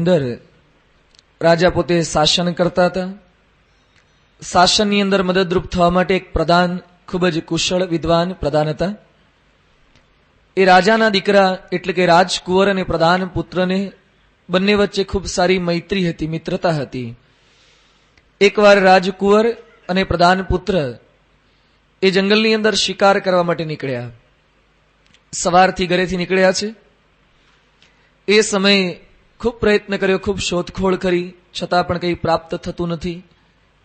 અંદર રાજા પોતે શાસન કરતા હતા. શાસનની અંદર મદદરૂપ થવા માટે એક પ્રધાન, ખૂબ જ કુશળ વિદ્વાન પ્રધાન હતા. એ રાજાના દીકરા એટલે કે રાજકુંવર અને પ્રધાન પુત્રને બંને વચ્ચે ખૂબ સારી મૈત્રી હતી, મિત્રતા હતી. એકવાર રાજકુંવર અને પ્રધાન પુત્ર એ જંગલની અંદર શિકાર કરવા માટે નીકળ્યા. સવારથી ઘરેથી નીકળ્યા છે. એ સમયે ખૂબ પ્રયત્ન કર્યો, ખૂબ શોધખોળ કરી, છતાં પણ કંઈ પ્રાપ્ત થતું નથી.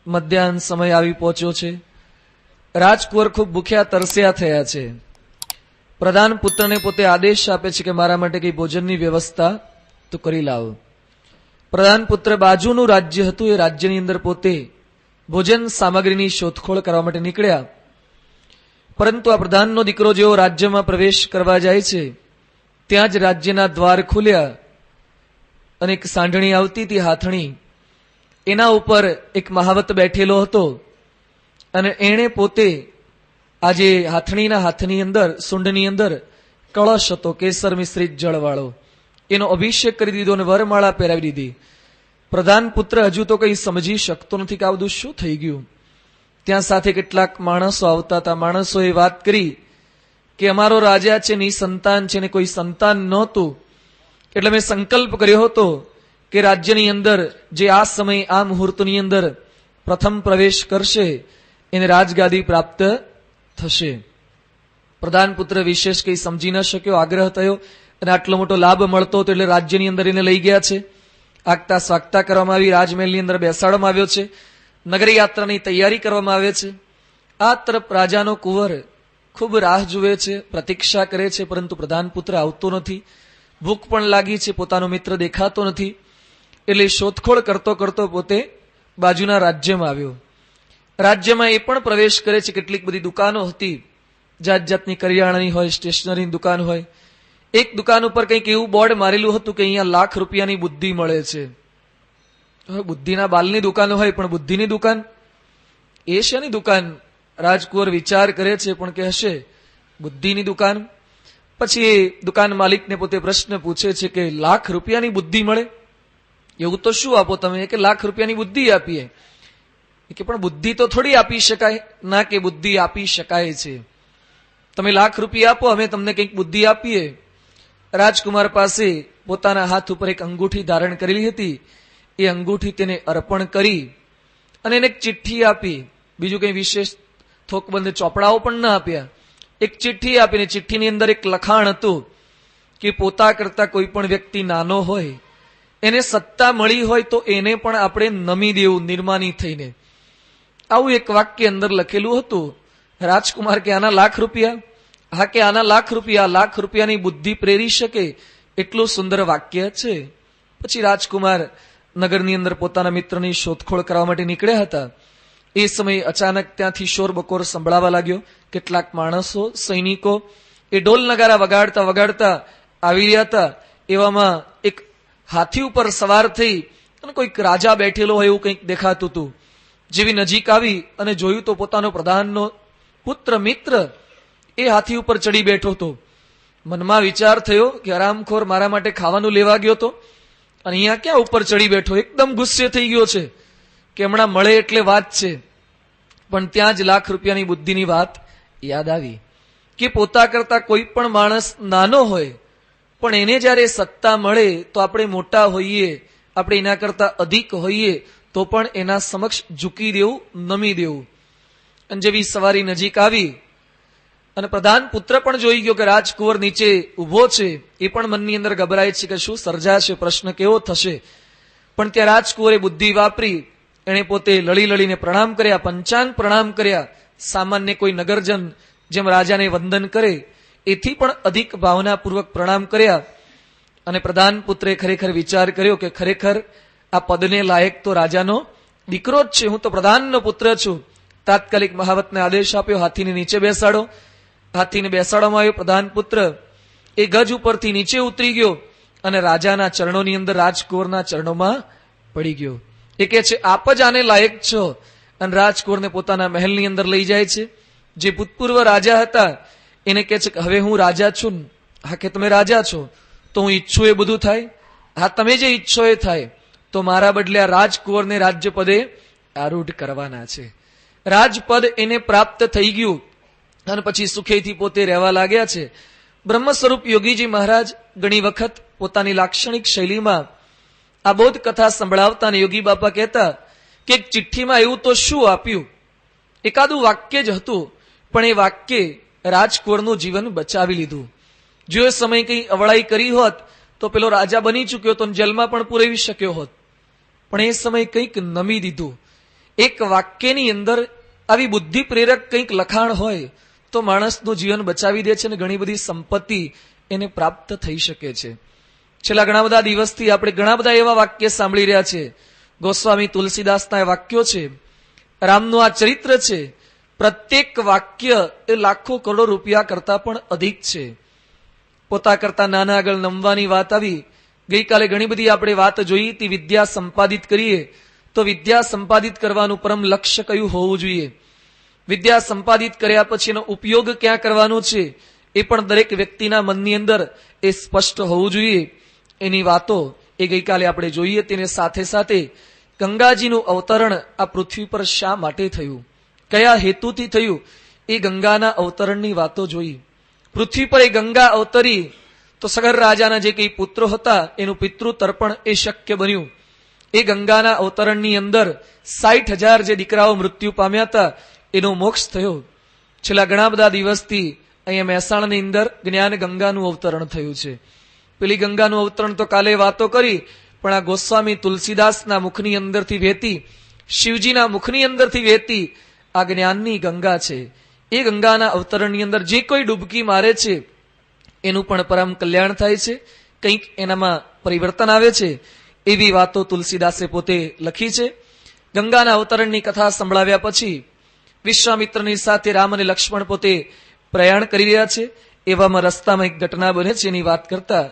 મધ્યાહન સમય આવી પહોંચ્યો છે. રાજકુંવર ખૂબ ભૂખ્યા તરસ્યા થયા છે. પ્રધાન પુત્રને પોતે આદેશ આપે છે કે મારા માટે કંઈ ભોજનની વ્યવસ્થા તો કરી લાવો. પ્રધાન પુત્ર બાજુનું રાજ્ય હતું, એ રાજ્યની અંદર પોતે ભોજન સામગ્રીની શોધખોળ કરવા માટે નીકળ્યા. પરંતુ આ પ્રધાનનો દીકરો જેવો રાજ્યમાં પ્રવેશ કરવા જાય છે, ત્યાં જ રાજ્યના દ્વાર ખુલ્યા અને એક સાંઢણી આવતી હતી, હાથણી. એના ઉપર એક મહાવત બેઠેલો હતો અને એણે પોતે આજે હાથણીના હાથની અંદર, સૂંઢની અંદર કળશ હતો, કેસર મિશ્રિત જળવાળો. એનો અભિષેક કરી દીધો અને વરમાળા પહેરાવી દીધી. પ્રધાન પુત્ર હજુ તો કંઈ સમજી શકતો નથી કે આ બધું શું થઈ ગયું. ત્યાં સાથે કેટલાક માણસો આવતા હતા. માણસોએ વાત કરી કે અમારો રાજા છે, નિસંતાન છે ને કોઈ સંતાન નહોતું, એટલે મેં સંકલ્પ કર્યો હતો કે રાજ્યની અંદર જે આ સમય, આ મુહૂર્તની અંદર પ્રથમ પ્રવેશ કરશે એને રાજગાદી પ્રાપ્ત થશે. પ્રધાન પુત્ર વિશેષ કંઈ સમજી ન શક્યો, આગ્રહ થયો અને આટલો મોટો લાભ મળતો હતો એટલે રાજ્યની અંદર એને લઈ ગયા છે. આગતા સ્વાગતા કરવામાં આવી, રાજમહેલની અંદર બેસાડવામાં આવ્યો છે, નગરી યાત્રાની તૈયારી કરવામાં આવે છે. આ તરફ રાજાનો કુંવર ખૂબ રાહ જુએ છે, પ્રતીક્ષા કરે છે, પરંતુ પ્રધાન પુત્ર આવતો નથી. ભૂખ પણ લાગી છે, પોતાનો મિત્ર દેખાતો નથી. એટલે શોધખોળ કરતો કરતો પોતે બાજુના રાજ્યમાં આવ્યો. રાજ્યમાં એ પણ પ્રવેશ કરે છે. કેટલીક બધી દુકાનો હતી, જાત જાતની કરિયાણાની હોય, સ્ટેશનરીની દુકાન હોય. એક દુકાન ઉપર કંઈક એવું બોર્ડ મારેલું હતું કે અહીંયા ₹1,00,000ની બુદ્ધિ મળે છે. હવે બુદ્ધિના બાલની દુકાન હોય, પણ બુદ્ધિની દુકાન એ શેની દુકાન? રાજકુંવર વિચાર કરે છે, પણ કે હશે બુદ્ધિની દુકાન. પછી એ દુકાન માલિકને પોતે પ્રશ્ન પૂછે છે કે ₹1,00,000ની બુદ્ધિ મળે? એવું તો શું આપો તમે? કે ₹1,00,000ની બુદ્ધિ આપીએ. કે પણ બુદ્ધિ તો થોડી આપી શકાય. ના, કે બુદ્ધિ આપી શકાય છે. તમે ₹1,00,000 આપો, અમે તમને કંઈક બુદ્ધિ આપીએ. રાજકુમાર પાસે પોતાના હાથ ઉપર એક અંગૂઠી ધારણ કરેલી હતી. એ અંગૂઠી તેને અર્પણ કરી અને એને એક ચિઠ્ઠી આપી. બીજું કંઈ વિશેષ થોકબંધ ચોપડાઓ પણ ન આપ્યા. એક ચિઠ્ઠી આપીને ચિઠ્ઠીની અંદર એક લખાણ હતું કે પોતા કરતા કોઈ પણ વ્યક્તિ નાનો હોય, એને સત્તા મળી હોય તો એને પણ આપણે નમી દેવું, નિર્માની થઈને. આવું એક વાક્ય અંદર લખેલું હતું. રાજકુમાર કે આના ₹1,00,000? હા, કે આના ₹1,00,000ની બુદ્ધિ પ્રેરી શકે એટલું સુંદર વાક્ય છે. પછી રાજકુમાર નગરની અંદર પોતાના મિત્રની શોધખોળ કરવા માટે નીકળ્યા હતા. એ સમયે અચાનક ત્યાંથી શોર બકોર સંભળાવા લાગ્યો. કેટલાક માણસો, સૈનિકો એ ઢોલ નગારા વગાડતા વગાડતા આવી રહ્યા હતા. એવામાં એક હાથી ઉપર સવાર થઈ અને કોઈક રાજા બેઠેલો હોય એવું કંઈક દેખાતું હતું. જેવી નજીક આવી અને જોયું તો પોતાનો પ્રધાનનો પુત્ર મિત્ર એ હાથી ઉપર ચડી બેઠો હતો. મનમાં વિચાર થયો કે હરામખોર મારા માટે ખાવાનું લેવા ગયો હતો અને અહીંયા ક્યાં ઉપર ચડી બેઠો. એકદમ ગુસ્સે થઈ ગયો છે કે હમણાં મળે એટલે વાત છે. પણ ત્યાં જ ₹1,00,000ની બુદ્ધિની વાત યાદ આવી કે પોતા કરતા કોઈ પણ માણસ નાનો હોય, પણ એને જ્યારે સત્તા મળે તો આપણે મોટા હોઈએ, આપણે એના કરતા અધિક હોઈએ તો પણ એના સમક્ષ ઝૂકી દેવું, નમી દેવું. અને જેવી સવારી નજીક આવી અને પ્રધાન પુત્ર પણ જોઈ ગયો કે રાજકુંવર નીચે ઉભો છે. એ પણ મનની અંદર ગભરાય છે કે શું સર્જાશે, પ્રશ્ન કેવો થશે. પણ ત્યાં રાજકુંવરે બુદ્ધિ વાપરી. એણે પોતે લડી લડીને પ્રણામ કર્યા, પંચાંગ પ્રણામ કર્યા. સામાન્ય કોઈ નગરજન જેમ રાજાને વંદન કરે એથી પણ અધિક ભાવનાપૂર્વક પ્રણામ કર્યા. અને પ્રધાન પુત્રે ખરેખર વિચાર કર્યો કે ખરેખર આ પદને લાયક તો રાજાનો દીકરો જ છે. હું તો પ્રધાનનો પુત્ર છું. તાત્કાલિક મહાવતને આદેશ આપ્યો, હાથીને નીચે બેસાડો. હાથીને બેસાડવામાં આવ્યો. પ્રધાન પુત્ર એ ગજ ઉપરથી નીચે ઉતરી ગયો અને રાજાના ચરણોની અંદર, રાજકુંવરના ચરણોમાં પડી ગયો. એ કહે છે આપ જ આને લાયક છો. અને રાજકુંવરને પોતાના મહેલની અંદર લઈ જાય છે. જે ભૂતપૂર્વ રાજા હતા એને કહે છે કે હવે હું રાજા છું. હા, કે તમે રાજા છો તો હું ઈચ્છું એ બધું થાય. હા, તમે જે ઈચ્છો એ થાય, તો મારા બદલે આ રાજકુંવરને રાજ્ય પદે આરૂઢ કરવાના છે. રાજપદ એને પ્રાપ્ત થઈ ગયું અને પછી સુખેથી પોતે રહેવા લાગ્યા છે. બ્રહ્મ સ્વરૂપ યોગીજી મહારાજ ઘણી વખત પોતાની લાક્ષણિક શૈલીમાં આ બોધ કથા સંભળાવતા યોગી બાપા કહેતા કે એક ચિઠ્ઠીમાં એવું તો શું આપ્યું, એકાદું વાક્ય જ હતું, પણ એ વાક્ય રાજકુંવરનું જીવન બચાવી લીધું. જો એ સમય કંઈ અવળાઈ કરી હોત તો પેલો રાજા બની ચૂક્યો તો જેલમાં પણ પુરાવી શક્યો હોત, પણ એ સમય કંઈક નમી દીધું. એક વાક્યની અંદર આવી બુદ્ધિ પ્રેરક કંઈક લખાણ હોય તો માણસનું જીવન બચાવી દે છે અને ઘણી બધી સંપત્તિ એને પ્રાપ્ત થઈ શકે છે. છેલ્લા ઘણા બધા દિવસથી આપણે ઘણા બધા એવા વાક્ય સાંભળી રહ્યા છે. ગોસ્વામી તુલસીદાસના વાક્યો છે, રામનું આ ચરિત્ર છે. પ્રત્યેક વાક્ય એ લાખો કરોડો રૂપિયા કરતા પણ અધિક છે. પોતા કરતા નાના આગળ નમવાની વાત આવી. ગઈકાલે ઘણી બધી આપણે વાત જોઈ હતી. વિદ્યા સંપાદિત કરીએ તો વિદ્યા સંપાદિત કરવાનું પરમ લક્ષ્ય કયું હોવું જોઈએ, વિદ્યા સંપાદિત કર્યા પછી એનો ઉપયોગ ક્યાં કરવાનો છે એ પણ દરેક વ્યક્તિના મનની અંદર એ સ્પષ્ટ હોવું જોઈએ. એની વાતો એ ગઈકાલે આપણે જોઈએ. તેને સાથે સાથે ગંગાજીનું અવતરણ આ પૃથ્વી પર શા માટે થયું, કયા હેતુથી થયું, એ ગંગાના અવતરણની વાતો જોઈ. પૃથ્વી પર એ ગંગા અવતરી તો સગર રાજાના જે કઈ પુત્રો હતા એનું પિતૃ તર્પણ એ શક્ય બન્યું. એ ગંગાના અવતરણની અંદર 60,000 જે દીકરાઓ મૃત્યુ પામ્યા હતા એનો મોક્ષ થયો. છેલ્લા ઘણા બધા દિવસથી અહીંયા મહેસાણાની અંદર જ્ઞાન ગંગાનું અવતરણ થયું છે. પેલી ગંગાનું અવતરણ તો કાલે વાતો કરી, પણ આ ગોસ્વામી તુલસીદાસના મુખની અંદરથી વહેતી, શિવજીના મુખની અંદરથી વહેતી આ જ્ઞાનની ગંગા છે. એ ગંગાના અવતરણની અંદર જે કોઈ ડૂબકી મારે છે એનું પણ પરમ કલ્યાણ થાય છે, કંઈક એનામાં પરિવર્તન આવે છે. એવી વાતો તુલસીદાસે પોતે લખી છે. ગંગાના અવતરણની કથા સંભળાવ્યા પછી વિશ્વામિત્રની સાથે રામ અને લક્ષ્મણ પોતે પ્રયાણ કરી રહ્યા છે. એવામાં રસ્તામાં એક ઘટના બને છે, એની વાત કરતા,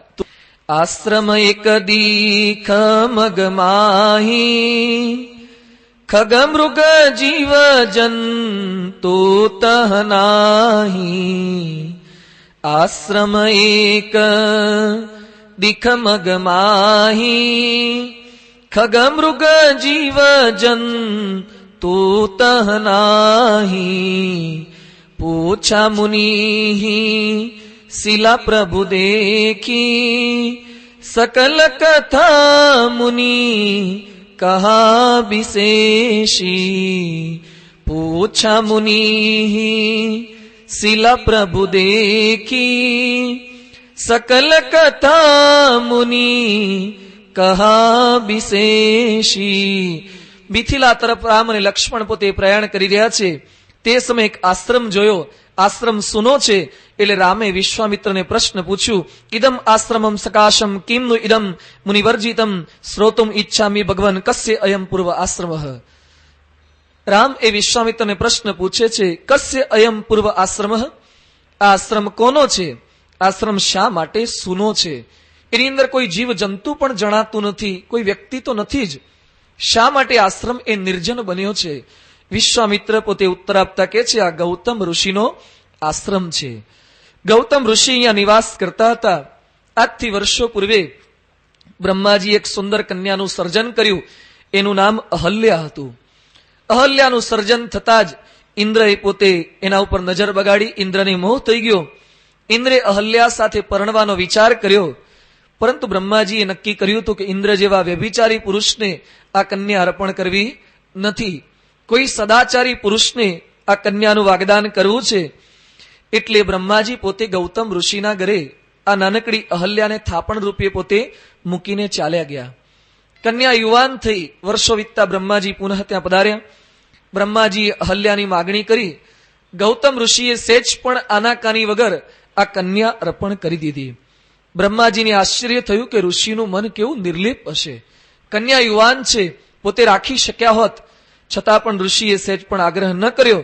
આશ્રમ એક દીખ મગમાહી ખગ મૃગ જીવ જંતુ તહનાહી. આશ્રમ એક દીખ મગમાહી ખગ મૃગ જીવ જંતુ તહનાહી. પૂછા મુનિ શિલા પ્રભુ દેખી सकल कथा मुनि कहा विशेषी। पूछा मुनि शिला प्रभु देखी सकल कथा मुनि कहा विशेषी। મિથિલા તરફ રામ અને લક્ષ્મણ પોતે પ્રયાણ કરી રહ્યા છે તે સમયે એક આશ્રમ જોયો. આશ્રમ સુનો છે એટલે રામે વિશ્વામિત્રને પ્રશ્ન પૂછ્યું, ઇદમ આશ્રમમ સકાશમ કિમનું ઇદમ મુનિવર્જિતમ શ્રોતુમ ઈચ્છામિ ભગવન કસ્ય અયમ પૂર્વ આશ્રમઃ। રામ એ વિશ્વામિત્રને પ્રશ્ન પૂછે છે, કસ્ય અયમ પૂર્વ આશ્રમઃ, આ આશ્રમ કોનો છે, આશ્રમ શા માટે સુનો છે, એની અંદર કોઈ જીવ જંતુ પણ જણાતું નથી, કોઈ વ્યક્તિ તો નથી જ, શા માટે આશ્રમ એ નિર્જન બન્યો છે? વિશ્વામિત્ર પોતે ઉત્તર આપતા કે છે, આ ગૌતમ ઋષિનો આશ્રમ છે। ગૌતમ ઋષિ અહીંયા નિવાસ કરતા હતા। આજથી વર્ષો પૂર્વે બ્રહ્માજી એક સુંદર કન્યાનું સર્જન કર્યું, એનું નામ અહલ્યા હતું। અહલ્યાનું સર્જન થતા જ ઇન્દ્રએ પોતે એના ઉપર નજર બગાડી, ઇન્દ્રને મોહ થઈ ગયો। ઇન્દ્રે અહલ્યા સાથે પરણવાનો વિચાર કર્યો, પરંતુ બ્રહ્માજીએ નક્કી કર્યું હતું કે ઇન્દ્ર જેવા વ્યભિચારી પુરુષને આ કન્યા અર્પણ કરવી નથી, કોઈ સદાચારી પુરુષને આ કન્યાનું વાગદાન કરવું છે। એટલે બ્રહ્માજી પોતે ગૌતમ ઋષિના ઘરે આ નાનકડી અહલ્યાને થાપણ રૂપે પોતે મૂકીને ચાલ્યા ગયા। કન્યા યુવાન થઈ, વર્ષો વીતતા બ્રહ્માજી પુનઃ ત્યાં પધાર્યા। બ્રહ્માજીએ અહલ્યાની માગણી કરી, ગૌતમ ઋષિએ સેજ પણ આનાકાની વગર આ કન્યા અર્પણ કરી દીધી। બ્રહ્માજીને આશ્ચર્ય થયું કે ઋષિનું મન કેવું નિર્લેપ હશે, કન્યા યુવાન છે, પોતે રાખી શક્યા હોત, છતાં પણ ઋષિએ સહેજ પણ આગ્રહ ન કર્યો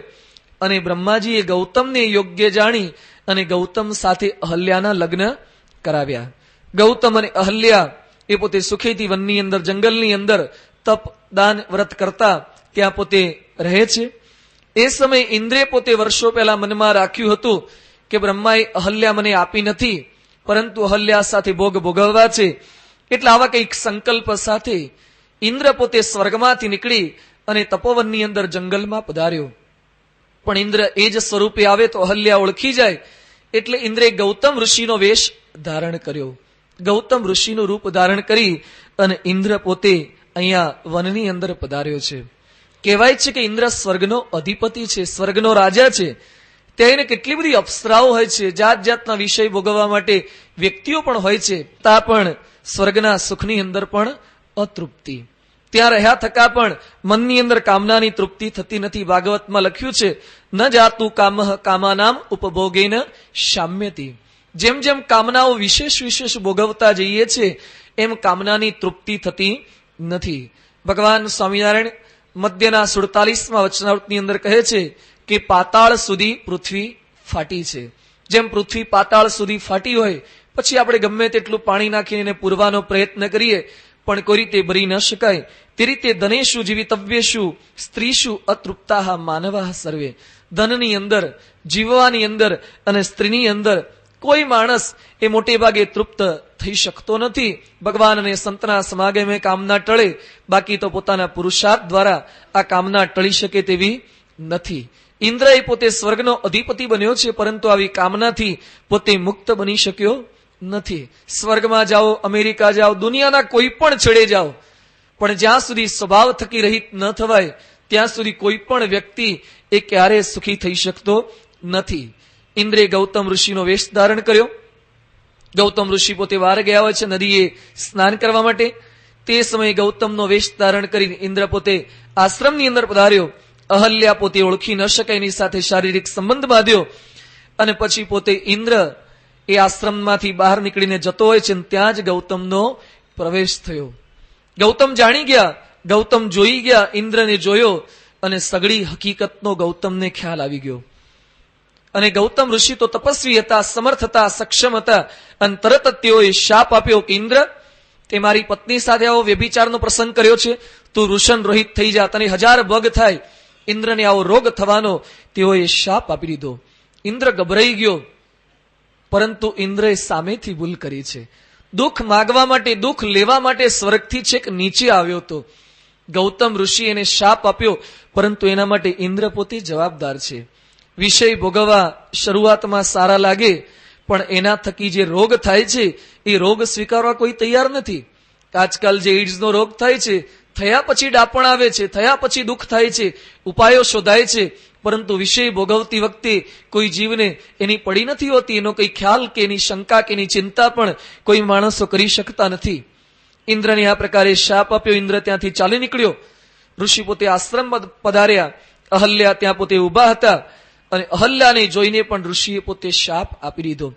અને બ્રહ્માજીએ ગૌતમને યોગ્ય જાણી અને ગૌતમ સાથે અહલ્યાના લગ્ન કરાવ્યા। ગૌતમ અને અહલ્યા એ પોતે સુખેતી વનની અંદર, જંગલની અંદર તપ દાન વ્રત કરતા ત્યાં પોતે રહે છે। એ સમયે ઇન્દ્રે પોતે વર્ષો પહેલા મનમાં રાખ્યું હતું કે બ્રહ્માએ અહલ્યા મને આપી નથી, પરંતુ અહલ્યા સાથે ભોગ ભોગવવા છે, એટલે આવા કંઈક સંકલ્પ સાથે ઇન્દ્ર પોતે સ્વર્ગમાંથી નીકળી અને તપોવનની અંદર જંગલમાં પધાર્યો. પણ ઇન્દ્ર એ જ સ્વરૂપે આવે તો અહલ્યા ઓળખી જાય એટલે ઇન્દ્રે ગૌતમ ઋષિનો વેશ ધારણ કર્યો. ગૌતમ ઋષિનું રૂપ ધારણ કરી અને ઇન્દ્ર પોતે અહીંયા વનની અંદર પધાર્યો છે. કહેવાય છે કે ઇન્દ્ર સ્વર્ગનો અધિપતિ છે, સ્વર્ગનો રાજા છે. ત્યાં એને કેટલી બધી અપ્સરાઓ હોય છે, જાત જાતના વિષય ભોગવવા માટે વ્યક્તિઓ પણ હોય છે. તા પણ સ્વર્ગના સુખની અંદર પણ અતૃપ્તિ, ત્યાં રહ્યા થકા પણ મનની અંદર કામનાની તૃપ્તિ થતી નથી. ભાગવતમાં લખ્યું છે, ન જાતું કામઃ કામાનામ ઉપભોગેન શામ્યતિ. જેમ જેમ કામનાઓ વિશેષ વિશેષ ભોગવતા જઈએ છે એમ કામનાની તૃપ્તિ થતી નથી. ભગવાન સ્વામિનારાયણ મધ્યના 47મા વચનામૃતની અંદર કહે છે કે પાતાળ સુધી પૃથ્વી ફાટી છે. જેમ પૃથ્વી પાતાળ સુધી ફાટી હોય પછી આપણે ગમે તેટલું પાણી નાખીને એને પૂરવાનો પ્રયત્ન કરીએ પણ કોઈ રીતે ભરી ન શકાય, તે રીતે ધનેશુ જીવિતવ્યેષુ સ્ત્રીશુ અતૃપ્તાઃ માનવાઃ સર્વે. ધનની અંદર, જીવવાની અંદર અને સ્ત્રીની અંદર કોઈ માણસ એ મોટે ભાગે તૃપ્ત થઈ શકતો નથી. ભગવાન અને સંતના સમાગમે કામના ટળે, બાકી તો પોતાના પુરુષાર્થ દ્વારા આ કામના ટળી શકે તેવી નથી. ઇન્દ્ર એ પોતે સ્વર્ગનો અધિપતિ બન્યો છે, પરંતુ આવી કામનાથી પોતે મુક્ત બની શક્યો નથી. સ્વર્ગમાં જાઓ, અમેરિકા જાઓ, દુનિયાના કોઈ પણ છેડે જાઓ, પણ જ્યાં સુધી સ્વભાવ થકી રહિત ન થવાય ત્યાં સુધી કોઈ પણ વ્યક્તિ એ ક્યારે સુખી થઈ શકતો નથી. ઇન્દ્રે ગૌતમ ઋષિનો વેશ ધારણ કર્યો. ગૌતમ ઋષિ પોતે વાર ગયા હોય છે નદીએ સ્નાન કરવા માટે. તે સમયે ગૌતમનો વેશ ધારણ કરીને ઇન્દ્ર પોતે આશ્રમની અંદર પધાર્યો. અહલ્યા પોતે ઓળખી ન શકાય એની સાથે શારીરિક સંબંધ બાંધ્યો અને પછી પોતે ઇન્દ્ર એ આશ્રમમાંથી બહાર નીકળીને જતો હોય છે. ત્યાં જ ગૌતમનો પ્રવેશ થયો. ગૌતમ જાણી ગયા, ગૌતમ જોઈ ગયા, ઇન્દ્રને જોયો અને સગળી હકીકતનો ગૌતમને ખ્યાલ આવી ગયો. અને ગૌતમ ઋષિ તો તપસ્વી હતા, સમર્થ હતા, સક્ષમ હતા. અને તરત જ તેઓએ શાપ આપ્યો કે ઇન્દ્ર, તે મારી પત્ની સાથે આવો વ્યભિચારનો પ્રસંગ કર્યો છે, તું ઋષન રોહિત થઈ જા, તને 1000 ભગ થાય. ઇન્દ્રને આવો રોગ થવાનો તેઓએ શાપ આપી દીધો. ઇન્દ્ર ગભરાઈ ગયો, પરંતુ ઇન્દ્રએ સામેથી ભૂલ કરી છે. દુઃખ માગવા માટે, દુઃખ લેવા માટે સ્વર્ગથી છેક નીચે આવ્યો હતો. ગૌતમ ઋષિ એને શાપ આપ્યો, પરંતુ એના માટે ઇન્દ્ર પોતે જવાબદાર છે. વિષય ભોગવવા શરૂઆતમાં સારા લાગે, પણ એના થકી જે રોગ થાય છે એ રોગ સ્વીકારવા કોઈ તૈયાર નથી. આજકાલ જે એઇડ્સનો રોગ થાય છે, થયા પછી ડાપણ આવે છે, થયા પછી દુઃખ થાય છે, ઉપાયો શોધાય છે, પરંતુ વિષય ભોગવતી વખતે કોઈ જીવને એની પડી નથી હોતી. એનો કઈ ખ્યાલ કે એની શંકા કે એની ચિંતા પણ કોઈ માણસો કરી શકતા નથી. ઇન્દ્રને આ પ્રકારે શાપ આપ્યો. ઇન્દ્ર ત્યાંથી ચાલી નીકળ્યો. ઋષિ પોતે આશ્રમ પધાર્યા. અહલ્યા ત્યાં પોતે ઉભા હતા અને અહલ્યાને જોઈને પણ ઋષિએ પોતે શાપ આપી દીધો.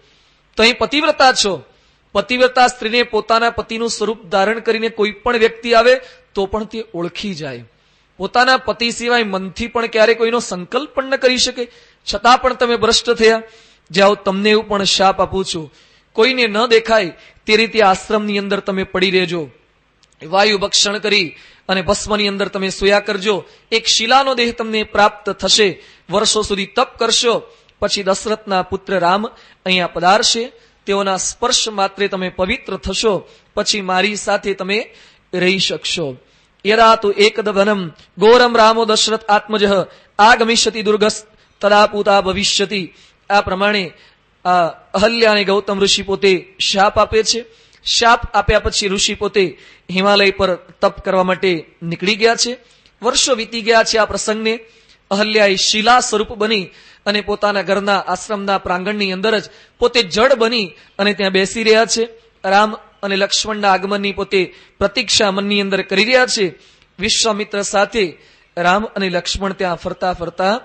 તો અહીં પતિવ્રતા છો, પતિવ્રતા સ્ત્રીને પોતાના પતિનું સ્વરૂપ ધારણ કરીને કોઈ પણ વ્યક્તિ આવે તો પણ તે ઓળખી જાય. પોતાના પતિ સિવાય મનથી પણ ક્યારે કોઈનો સંકલ્પ પણ ન કરી શકે, છતાં પણ તમે ભ્રષ્ટ થયા. જાઓ, તમને એવું પણ શાપ આપું છું, કોઈને ન દેખાય તે રીતે આશ્રમની અંદર તમે પડી રહેજો. વાયુ ભક્ષણ કરી અને ભસ્મની અંદર તમે સોયા કરજો. એક શિલાનો દેહ તમને પ્રાપ્ત થશે. વર્ષો સુધી તપ કરશો, પછી દશરથના પુત્ર રામ અહીંયા પધારશે. તેઓના સ્પર્શ માત્રે તમે પવિત્ર થશો, પછી મારી સાથે તમે રહી શકશો. યદા તુ એકદ વનમ ઘોરમ રામો દશરથ આત્મજ આગમિષ્યતિ દુર્ગસ તદા પૂતા ભવિષ્યતિ. આ પ્રમાણે અહલ્યા અને ગૌતમ ઋષિ પોતે શાપ આપે છે. શાપ આપ્યા પછી ઋષિ પોતે હિમાલય પર તપ કરવા માટે નીકળી ગયા છે. વર્ષો વીતી ગયા છે. આ પ્રસંગને અહલ્યાએ શિલા સ્વરૂપ બની અને પોતાના ઘરના આશ્રમના પ્રાંગણની અંદર જ પોતે જડ બની અને ત્યાં બેસી રહ્યા છે. રામ અને લક્ષ્મણના આગમનની પોતે પ્રતીક્ષા મનની અંદર કરી રહ્યા છે. વિશ્વામિત્ર સાથે રામ અને લક્ષ્મણ ત્યાં ફરતા ફરતા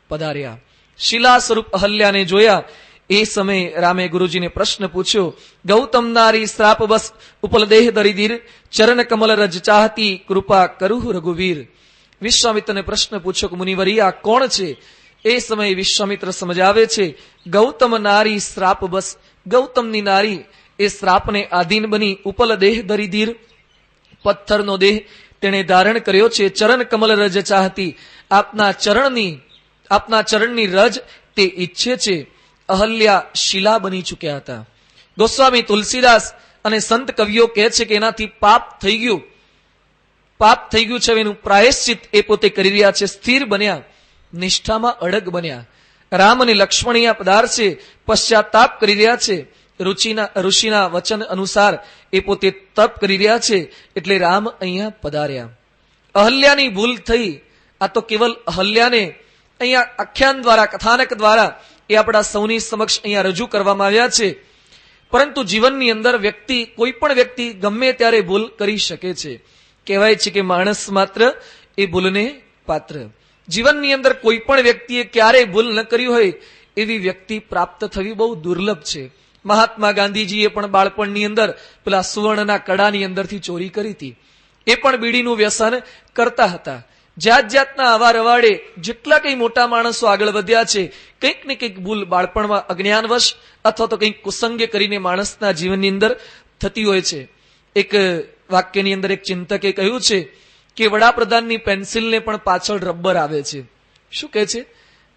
પધાર્યા. શિલા સ્વરૂપ અહલ્યાને જોયા. એ સમયે રામે ગુરુજીને પ્રશ્ન પૂછ્યો, ગૌતમ નારી શ્રાપ બસ ઉપલદેહ દરિદીર ચરણ કમલ રજ ચાહતી કૃપા કરુહ રઘુવીર. વિશ્વામિત્રને પ્રશ્ન પૂછ્યો કે મુનિવરી આ કોણ છે? એ સમયે વિશ્વામિત્ર સમજાવે છે, ગૌતમ નારી શ્રાપ બસ, ગૌતમની નારી એ શ્રાપને આધીન બની ઉપલદેહ દરિદીર, પથ્થરનો દેહ તેણે ધારણ કર્યો છે. ચરણ કમલ રજ ચાહતી, આપના ચરણની રજ તે ઈચ્છે છે. અહલ્યા શિલા બની ચૂક્યા હતા. ગોસ્વામી તુલસીદાસ અને સંત કવિઓ કહે છે કે એનાથી પાપ થઈ ગયું છે, એનું પ્રાયશ્ચિત એ પોતે કરી રહ્યા છે. સ્થિર બન્યા, નિષ્ઠામાં અડગ બન્યા. રામ અને લક્ષ્મણ અહીંયા પધારશે, પશ્ચાતાપ કરી રહ્યા છે. ઋષિના વચન અનુસાર એ પોતે તપ કરી રહ્યા છે, એટલે રામ અહીંયા પધાર્યા. અહલ્યાની ભૂલ થઈ. આ તો કેવલ અહલ્યાને અહીંયા આખ્યાન દ્વારા, કથાનક દ્વારા એ આપણા સૌની સમક્ષ અહીંયા રજૂ કરવામાં આવ્યા છે. પરંતુ જીવનની અંદર કોઈ પણ વ્યક્તિ ગમે ત્યારે ભૂલ કરી શકે છે. કહેવાય છે કે માણસ માત્ર એ ભૂલને પાત્ર. જીવનની અંદર કોઈ પણ વ્યક્તિએ ક્યારેય ભૂલ ન કરી હોય એવી વ્યક્તિ પ્રાપ્ત થવી બહુ દુર્લભ છે. મહાત્મા ગાંધીજીએ પણ બાળપણની અંદર પેલા સુવર્ણના કડાની અંદરથી ચોરી કરી હતી. એ પણ બીડીનું વ્યસન કરતા હતા. જાતના આવા રવાડે જેટલા કઈ મોટા માણસો આગળ વધ્યા છે, કંઈક ને કંઈક ભૂલ બાળપણમાં અજ્ઞાનવશ અથવા તો કંઈક કુસંગે કરીને માણસના જીવનની અંદર થતી હોય છે. એક વાક્યની અંદર એક ચિંતકે કહ્યું છે કે વડાપ્રધાનની પેન્સિલને પણ પાછળ રબર આવે છે. શું કહે છે?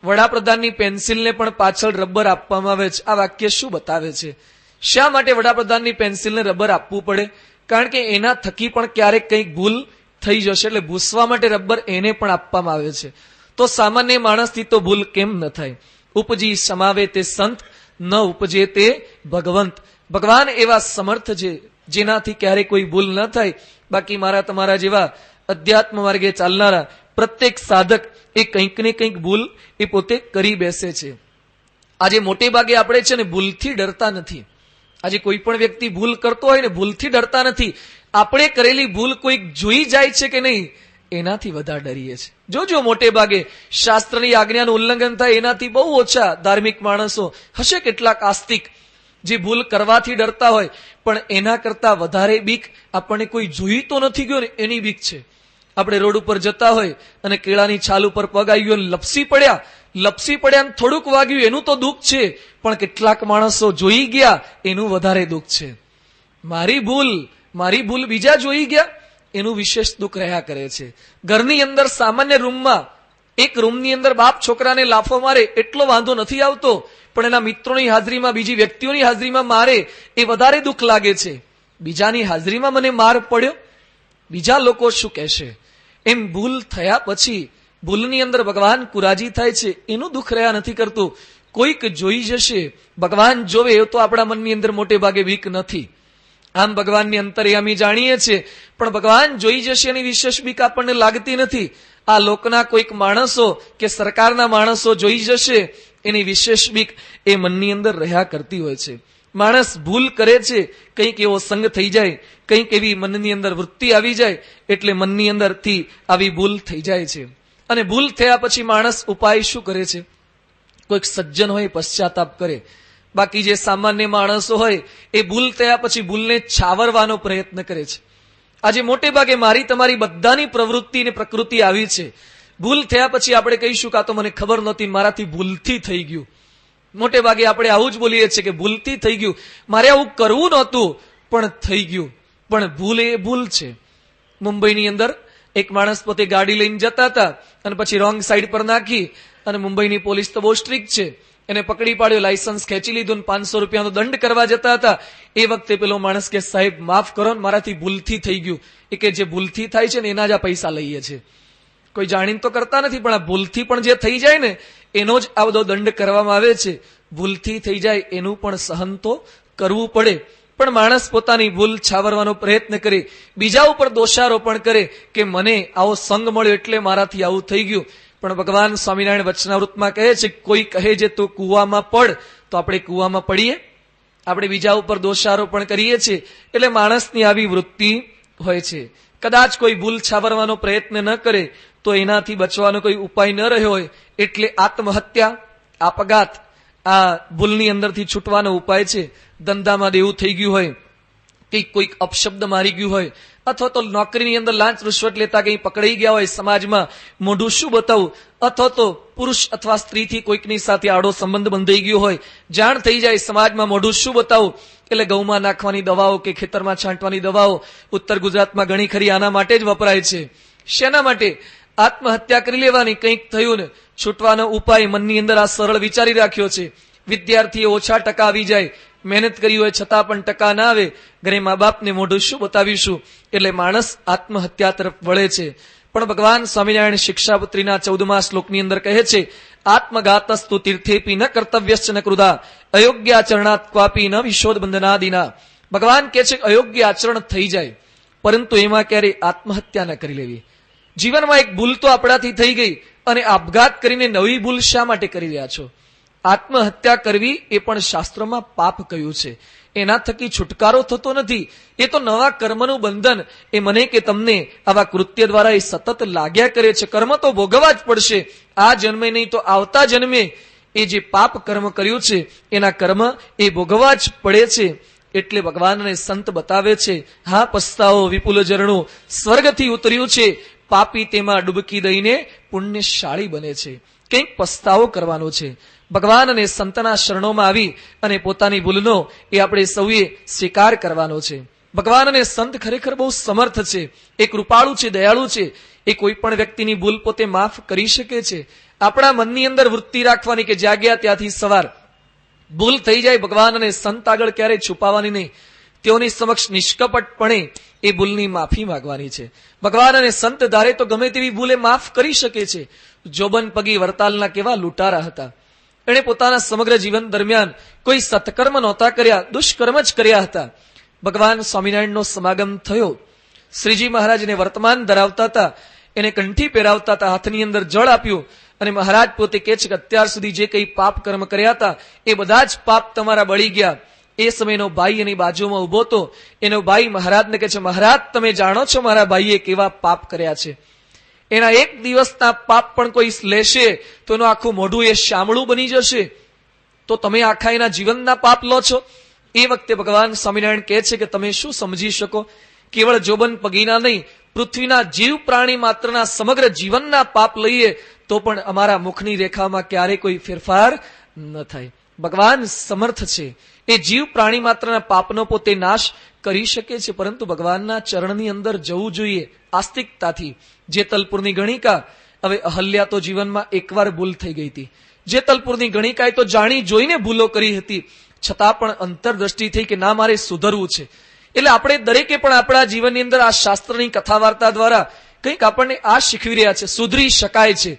વડાપ્રધાનની પેન્સિલને પણ પાછળ રબર આપવામાં આવે છે. આ વાક્ય શું બતાવે છે? શા માટે વડાપ્રધાનની પેન્સિલને રબર આપવું પડે? કારણ કે એના થકી પણ ક્યારેક કંઈક ભૂલ થઈ જશે, એટલે ભૂસવા માટે રબર એને પણ આપવામાં આવે છે. તો સામાન્ય માણસથી તો ભૂલ કેમ ન થાય? ઉપજી સમાવે તે સંત, ન ઉપજે તે ભગવંત. ભગવાન એવા સમર્થ છે જેનાથી ક્યારેય કોઈ ભૂલ ન થાય. બાકી મારા તમારા જેવા અધ્યાત્મ માર્ગે ચાલનારા પ્રત્યેક સાધક એ કંઈક ને કંઈક ભૂલ એ પોતે કરી બેસે છે. આજે મોટે ભાગે આપણે છે ને ભૂલથી ડરતા નથી. આજે કોઈ પણ વ્યક્તિ ભૂલ કરતો હોય ને ભૂલથી ડરતા નથી. આપણે કરેલી ભૂલ કોઈક જોઈ જાય છે કે નહીં એનાથી વધારે ડરીએ છીએ. જોજો મોટે ભાગે શાસ્ત્રની આજ્ઞાનું ઉલ્લંઘન થાય એનાથી બહુ ઓછા ધાર્મિક માણસો હશે, કેટલાક આસ્તિક જે ભૂલ કરવાથી ડરતા હોય, પણ એના કરતા વધારે બીક આપણને કોઈ જોઈ તો નથી ગયો ને એની બીક છે. આપણે રોડ ઉપર જતા હોય અને કેળાની છાલ ઉપર પગ આવી ગયો, લપસી પડ્યા ને થોડુંક વાગ્યું એનું તો દુઃખ છે, પણ કેટલાક માણસો જોઈ ગયા એનું વધારે દુઃખ છે. મારી ભૂલ બીજા જોઈ ગયા એનું વિશેષ દુઃખ રહ્યા કરે છે. ઘરની અંદર સામાન્ય રૂમમાં, એક રૂમની અંદર બાપ છોકરાને લાફો મારે એટલો વાંધો નથી આવતો, પણ એના મિત્રોની હાજરીમાં, બીજી વ્યક્તિઓની હાજરીમાં મારે એ વધારે દુઃખ લાગે છે. બીજાની હાજરીમાં મને માર પડ્યો, બીજા લોકો શું કહેશે? એમ ભૂલ થયા પછી ભૂલની અંદર ભગવાન કુરાજી થાય છે એનું દુઃખ રહ્યા નથી કરતું. કોઈક જોઈ જશે, ભગવાન જોવે એ તો આપણા મનની અંદર મોટે ભાગે બીક નથી. આમ ભગવાનની અંતર્યામી જાણીએ છીએ, પણ ભગવાન જોઈ જશે એની વિશેષ બીક આપણને લાગતી નથી. આ લોકના કોઈક માણસો કે સરકારના માણસો જોઈ જશે એની વિશેષ બીક એ મનની અંદર રહ્યા કરતી હોય છે. માણસ ભૂલ કરે છે, કંઈક એવો સંગ થઈ જાય, કંઈક એવી મનની અંદર વૃત્તિ આવી જાય એટલે મનની અંદરથી આવી ભૂલ થઈ જાય છે. અને ભૂલ થયા પછી માણસ ઉપાય શું કરે છે? કોઈક સજ્જન હોય પશ્ચાતાપ કરે. બાકી જે સામાન્ય માણસો હોય એ ભૂલ થયા પછી ભૂલને છાવરવાનો પ્રયત્ન કરે છે. આજે મોટે ભાગે મારી તમારી બધાની પ્રવૃત્તિ અને પ્રકૃતિ આવી છે. ભૂલ થયા પછી આપણે કહીશું કે આ તો મને ખબર નહોતી, મારાથી ભૂલથી થઈ ગયું. મોટે ભાગે આપણે આવું જ બોલીએ છીએ કે ભૂલથી થઈ ગયું, મારે આવું કરવું નહોતું પણ થઈ ગયું. પણ ભૂલ એ ભૂલ છે. મુંબઈની અંદર એક માણસ પોતે ગાડી લઈને જતા હતા અને પછી રોંગ સાઈડ પર નાખી અને મુંબઈની પોલીસ તો બહુ સ્ટ્રિક્ટ છે, એને પકડી પાડ્યો, લાયસન્સ ખેંચી લીધું, 500 રૂપિયાનો દંડ કરવા જતા હતા. એ વખતે પેલો માણસ કે સાહેબ માફ કરો ને, મારાથી ભૂલથી થઈ ગયું. એ કે જે ભૂલથી થાય છે ને એના જ આ પૈસા લઈએ છે. કોઈ જાણીને તો કરતા નથી, પણ આ ભૂલથી પણ જે થઈ જાય ને એનો જ આ બધો દંડ કરવામાં આવે છે. ભૂલથી થઈ જાય એનું પણ સહન તો કરવું પડે. પણ માણસ પોતાની ભૂલ છાવરવાનો પ્રયત્ન કરે, બીજા ઉપર દોષારોપણ કરે કે મને આવો સંગ મળ્યો એટલે મારાથી આવું થઈ ગયું. પણ ભગવાન સ્વામિનારાયણ વચનામૃતમાં કહે છે, કોઈ કહે છે તું કૂવામાં પડ, તો આપણે કૂવામાં પડીએ? આપણે બીજા ઉપર દોષારોપણ કરીએ છીએ. એટલે માણસની આવી વૃત્તિ હોય છે. કદાચ કોઈ ભૂલ છાવરવાનો પ્રયત્ન ન કરે તો એનાથી બચવાનો કોઈ ઉપાય ન રહ્યો હોય, એટલે આત્મહત્યા, આપઘાત આ ભૂલની અંદરથી છૂટવાનો ઉપાય છે. ધંધામાં દેવું થઈ ગયું હોય, કોઈક અપશબ્દ મારી ગયું હોય, અથવા તો નોકરીની અંદર લાંચ રૂશ્વત લેતા કંઈ પકડાઈ ગયા હોય, સમાજમાં મોઢું શું બતાવું, અથવા તો પુરુષ અથવા સ્ત્રીથી કોઈકની સાથે આડો સંબંધ બંધાઈ ગયો હોય, જાણ થઈ જાય સમાજમાં મોઢું શું બતાવું, એટલે ગૌમાં નાખવાની દવાઓ કે ખેતરમાં છાંટવાની દવાઓ ઉત્તર ગુજરાતમાં ઘણી ખરી આના માટે જ વપરાય છે. શેના માટે? આત્મહત્યા કરી લેવાની. કંઈક થયું ને છૂટવાનો ઉપાય મનની અંદર આ સરળ વિચારી રાખ્યો છે. વિદ્યાર્થીએ ઓછા ટકા આવી જાય, મહેનત કરી હોય છતાં પણ ટકા ના આવે, ઘરે મા બાપને મોઢું શું બતાવીશું, એટલે માણસ આત્મહત્યા તરફ વળે છે. પણ ભગવાન સ્વામિનારાયણ શિક્ષાપત્રીના 14મા શ્લોકની અંદર કહે છે, આત્મઘાતસ્તુ તીર્થેપી ન કર્તવ્યશ્ચ ન કૃદા અયોગ્યાચરણાત ક્વાપી ન વિશોધ બંધનાદિના. ભગવાન કહે છે અયોગ્ય આચરણ થઈ જાય, પરંતુ એમાં ક્યારેય આત્મહત્યા ન કરી લેવી. જીવનમાં એક ભૂલ તો આપણાથી થઈ ગઈ અને આપઘાત કરીને નવી ભૂલ શા માટે કરી રહ્યા છો? આત્મહત્યા કરવી એ પણ શાસ્ત્રોમાં પાપ કહ્યું છે. એના થકી છુટકારો થતો નથી. એ તો નવા કર્મનું બંધન એ મને કે તમને આવા કૃત્ય દ્વારા એ સતત લાગ્યા કરે છે. કર્મ તો ભોગવવા જ પડશે. આ જન્મે નહીં તો આવતા જન્મે એ જે પાપ કર્મ કર્યું છે એના કર્મ એ ભોગવવા જ પડે છે. એટલે ભગવાનને સંત બતાવે છે, હા પસ્તાવો વિપુલ ઝરણું સ્વર્ગથી ઉતર્યું છે, પાપી તેમાં ડૂબકી દઈને પુણ્યશાળી બને છે. કંઈક પસ્તાવો કરવાનો છે. ભગવાન અને સંતના શરણોમાં આવી અને પોતાની ભૂલનો એ આપણે સૌએ સ્વીકાર કરવાનો છે. ભગવાન અને સંત ખરેખર બહુ સમર્થ છે. એ કૃપાળુ છે, દયાળુ છે. એ કોઈ પણ વ્યક્તિની ભૂલ પોતે માફ કરી શકે છે. આપણા મનની અંદર વૃત્તિ રાખવાની કે જાગ્યા ત્યાંથી સવાર ભૂલ થઈ જાય, ભગવાન અને સંત આગળ ક્યારેય છુપાવાની નહીં. તેઓની સમક્ષ નિષ્કપટપણે એ ભૂલની માફી માંગવાની છે. ભગવાન અને સંત ધારે તો ગમે તેવી ભૂલે માફ કરી શકે છે. જોબન પગી વરતાલના કેવા લૂંટારા હતા. એણે પોતાના સમગ્ર જીવન દરમિયાન કોઈ સત્કર્મ નહોતા કર્યા, દુષ્કર્મ જ કર્યા હતા. ભગવાન સ્વામિનારાયણનો સમાગમ થયો. શ્રીજી મહારાજને વર્તમાન ધરાવતા હતા, એને કંઠી પહેરાવતા હતા, હાથની અંદર જળ આપ્યું અને મહારાજ પોતે કહે છે કે અત્યાર સુધી જે કંઈ પાપ કર્મ કર્યા હતા એ બધા જ પાપ તમારા બળી ગયા. એ સમયનો ભાઈ એની બાજુમાં ઉભો હતો. એનો ભાઈ મહારાજને કહે છે, મહારાજ તમે જાણો છો મારા ભાઈએ કેવા પાપ કર્યા છે. એના એક દિવસના પાપ પણ કોઈ લેશે તો એનું આખું મોઢું એ શામળું બની જશે. તો તમે આખા એના જીવનના પાપ લો છો. એ વખતે ભગવાન સ્વામિનારાયણ કહે છે કે તમે શું સમજી શકો? કેવળ જોબન પગીના નહીં, પૃથ્વીના જીવ પ્રાણી માત્રના સમગ્ર જીવનના પાપ લઈએ તો પણ અમારા મુખની રેખામાં ક્યારેય કોઈ ફેરફાર ન થાય. ભગવાન સમર્થ છે. એ જીવ પ્રાણી માત્રના પાપનો પોતે નાશ કરી શકે છે, પરંતુ ભગવાનના ચરણની અંદર જવું જોઈએ આસ્તિકતાથી. જેતલપુરની ગણિકા, હવે અહલ્યા તો જીવનમાં એકવાર ભૂલ થઈ ગઈ હતી. જેતલપુરની ગણિકાએ તો જાણી જોઈને ભૂલો કરી હતી, છતાં પણ અંતરદ્રષ્ટિ થઈ કે ના મારે સુધરવું છે. એટલે આપણે દરેકે પણ આપણા જીવનની અંદર આ શાસ્ત્રની કથા વાર્તા દ્વારા કંઈક આપણને આ શીખવી રહ્યા છે, સુધરી શકાય છે.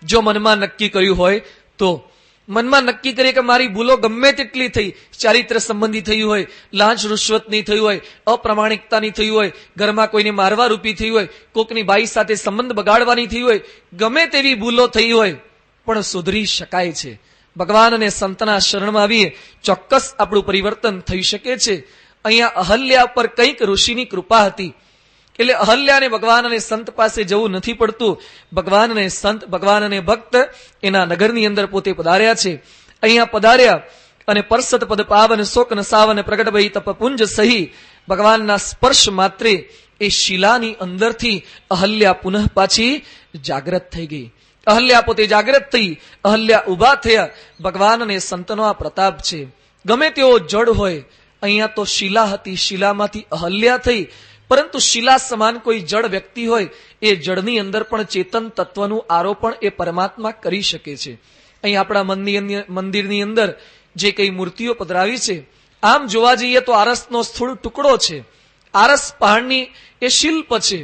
જો મનમાં નક્કી કર્યું હોય તો મનમાં નક્કી કરીએ કે મારી ભૂલો ગમે તેટલી થઈ, ચારિત્ર સંબંધી થયું હોય, લાંચ રૂશ્વતની થયું હોય, અપ્રામાણિકતાની થયું હોય, ઘરમાં કોઈને મારવા રૂપી થઈ હોય, કોકની બાઈ સાથે સંબંધ બગાડવાની થઈ હોય, ગમે તેવી ભૂલો થઈ હોય પણ સુધરી શકાય છે. ભગવાન અને સંતના શરણમાં આવીએ ચોક્કસ આપણું પરિવર્તન થઈ શકે છે. અહીંયા અહલ્યા પર કંઈક ઋષિની કૃપા હતી એટલે અહલ્યાને ભગવાન અને સંત પાસે જવું નથી પડતું. ભગવાન અને સંત, ભગવાન અને ભક્ત એના નગરની અંદર પોતે પધાર્યા છે. અહીંયા પધાર્યા અને પરસત પદ પાવન શોક નસાવન પ્રગટ ભઈ તપપુંજ સહી. ભગવાનના સ્પર્શ માત્રે એ શિલાની અંદરથી અહલ્યા પુનઃ પાછી જાગ્રત થઈ ગઈ. અહલ્યા પોતે જાગ્રત થઈ, અહલ્યા ઉભા થયા. ભગવાન અને સંતનો આ પ્રતાપ છે. ગમે તેવો જડ હોય, અહીંયા તો શિલા હતી, શિલામાંથી અહલ્યા થઈ. પરંતુ શિલા સમાન કોઈ જડ વ્યક્તિ હોય, એ જડની અંદર પણ ચેતન તત્વનું આરોપણ એ પરમાત્મા કરી શકે છે. અહીં આપણા મંદિરની અંદર જે કઈ મૂર્તિઓ પધરાવી છે, આમ જોવા જઈએ તો આરસનો સ્થૂળ ટુકડો છે. આરસ પહાડની એ શિલ્પ છે.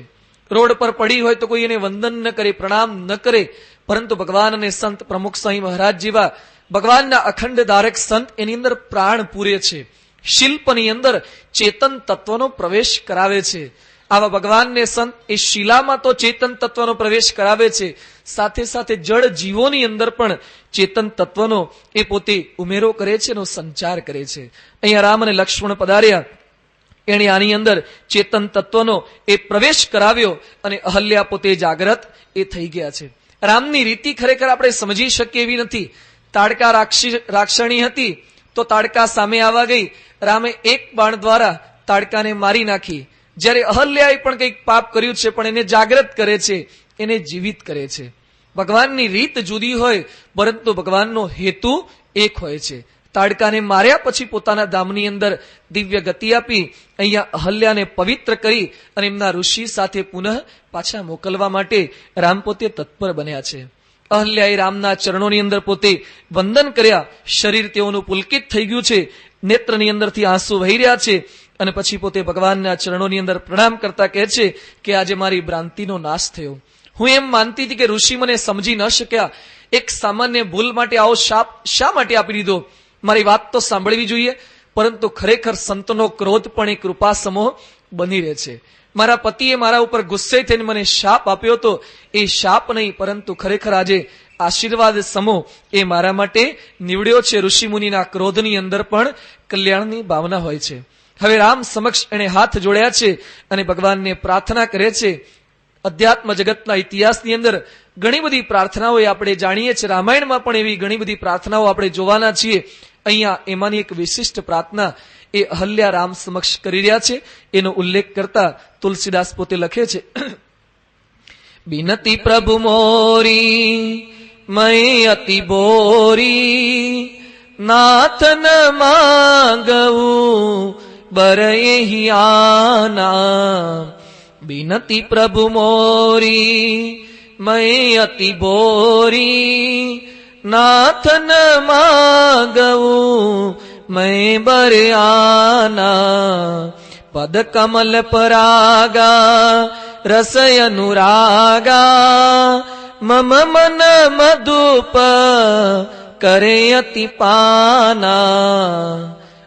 રોડ પર પડી હોય તો કોઈ એને વંદન ન કરે, પ્રણામ ન કરે, પરંતુ ભગવાન અને સંત પ્રમુખ સ્વામી મહારાજ જેવા ભગવાનના અખંડ ધારક સંત એની અંદર પ્રાણ પૂરે છે. શિલ્પની અંદર ચેતન તત્વનો પ્રવેશ કરાવે છે. આવા ભગવાનને સંત એ શિલામાં તો ચેતન તત્વનો પ્રવેશ કરાવે છે, સાથે સાથે જળ જીવોની અંદર પણ ચેતન તત્વનો એ પોતે ઉમેરો કરે છે, એનો સંચાર કરે છે. અહીંયા રામ અને લક્ષ્મણ પધાર્યા, એણે આની અંદર ચેતન તત્વનો એ પ્રવેશ કરાવ્યો અને અહલ્યા પોતે જાગ્રત એ થઈ ગયા છે. રામની રીતિ ખરેખર આપણે સમજી શકીએ એવી નથી. તાડકા રાક્ષણી હતી તો તાડકા સામે આવવા ગઈ, રામે એક બાણ દ્વારા તાડકાને મારી નાખી. જ્યારે અહલ્યાએ પણ કંઈક પાપ કર્યું છે પણ એને જાગ્રત કરે છે, એને જીવિત કરે છે. ભગવાનની રીત જુદી હોય પરંતુ ભગવાનનો હેતુ એક હોય છે. તાડકાને માર્યા પછી પોતાના ધામની અંદર દિવ્ય ગતિ આપી અહીંયા અહલ્યાને પવિત્ર કરી અને એમના ઋષિ સાથે પુનઃ પાછા મોકલવા માટે રામ પોતે તત્પર બન્યા છે. અહલ્યાએ રામના ચરણોની અંદર પોતે વંદન કર્યા, શરીર તેઓનું પુલકિત થઈ ગયું છે, નેત્રની અંદરથી આંસુ વહી રહ્યા છે, અને પછી પોતે ભગવાનના ચરણોની અંદર પ્રણામ કરતા કહે છે કે આજે મારી ભ્રાંતિનો નાશ થયો. હું એમ માનતી હતી કે ઋષિ મને સમજી ન શક્યા, એક સામાન્ય ભૂલ માટે આવો શાપ શા માટે આપી દીધો? મારી વાત તો સાંભળવી જોઈએ, પરંતુ ખરેખર સંતનો ક્રોધ પણ એ કૃપા સમો બની રહે છે. મારા પતિએ મારા ઉપર ગુસ્સે થઈને મને શાપ આપ્યો હતો, એ શાપ નહીં પરંતુ ખરેખર આજે આશીર્વાદ સમો એ મારા માટે નીવડ્યો છે. ઋષિમુનિના ક્રોધની અંદર પણ કલ્યાણની ભાવના હોય છે. હવે રામ સમક્ષ એણે હાથ જોડ્યા છે અને ભગવાનને પ્રાર્થના કરે છે. અધ્યાત્મ જગતના ઇતિહાસની અંદર ઘણી બધી પ્રાર્થનાઓ આપણે જાણીએ છીએ, રામાયણમાં પણ એવી ઘણી બધી પ્રાર્થનાઓ આપણે જોવાના છીએ. અહીંયા એમાંની એક વિશિષ્ટ પ્રાર્થના એ અહલ્યા રામ સમક્ષ કરી રહ્યા છે, એનો ઉલ્લેખ કરતા તુલસીદાસ પોતે લખે છે, બિનતી પ્રભુ મોરી મય અતિ બોરી, નાથ ન માંગવું બરએ આના. બિનતી પ્રભુ મોરી મય અતિ બોરી, નાથ ન માંગવું मैं बरयाना. पद कमल परागा रसय अनुरागा, मम मन मधुप करे अति पाना.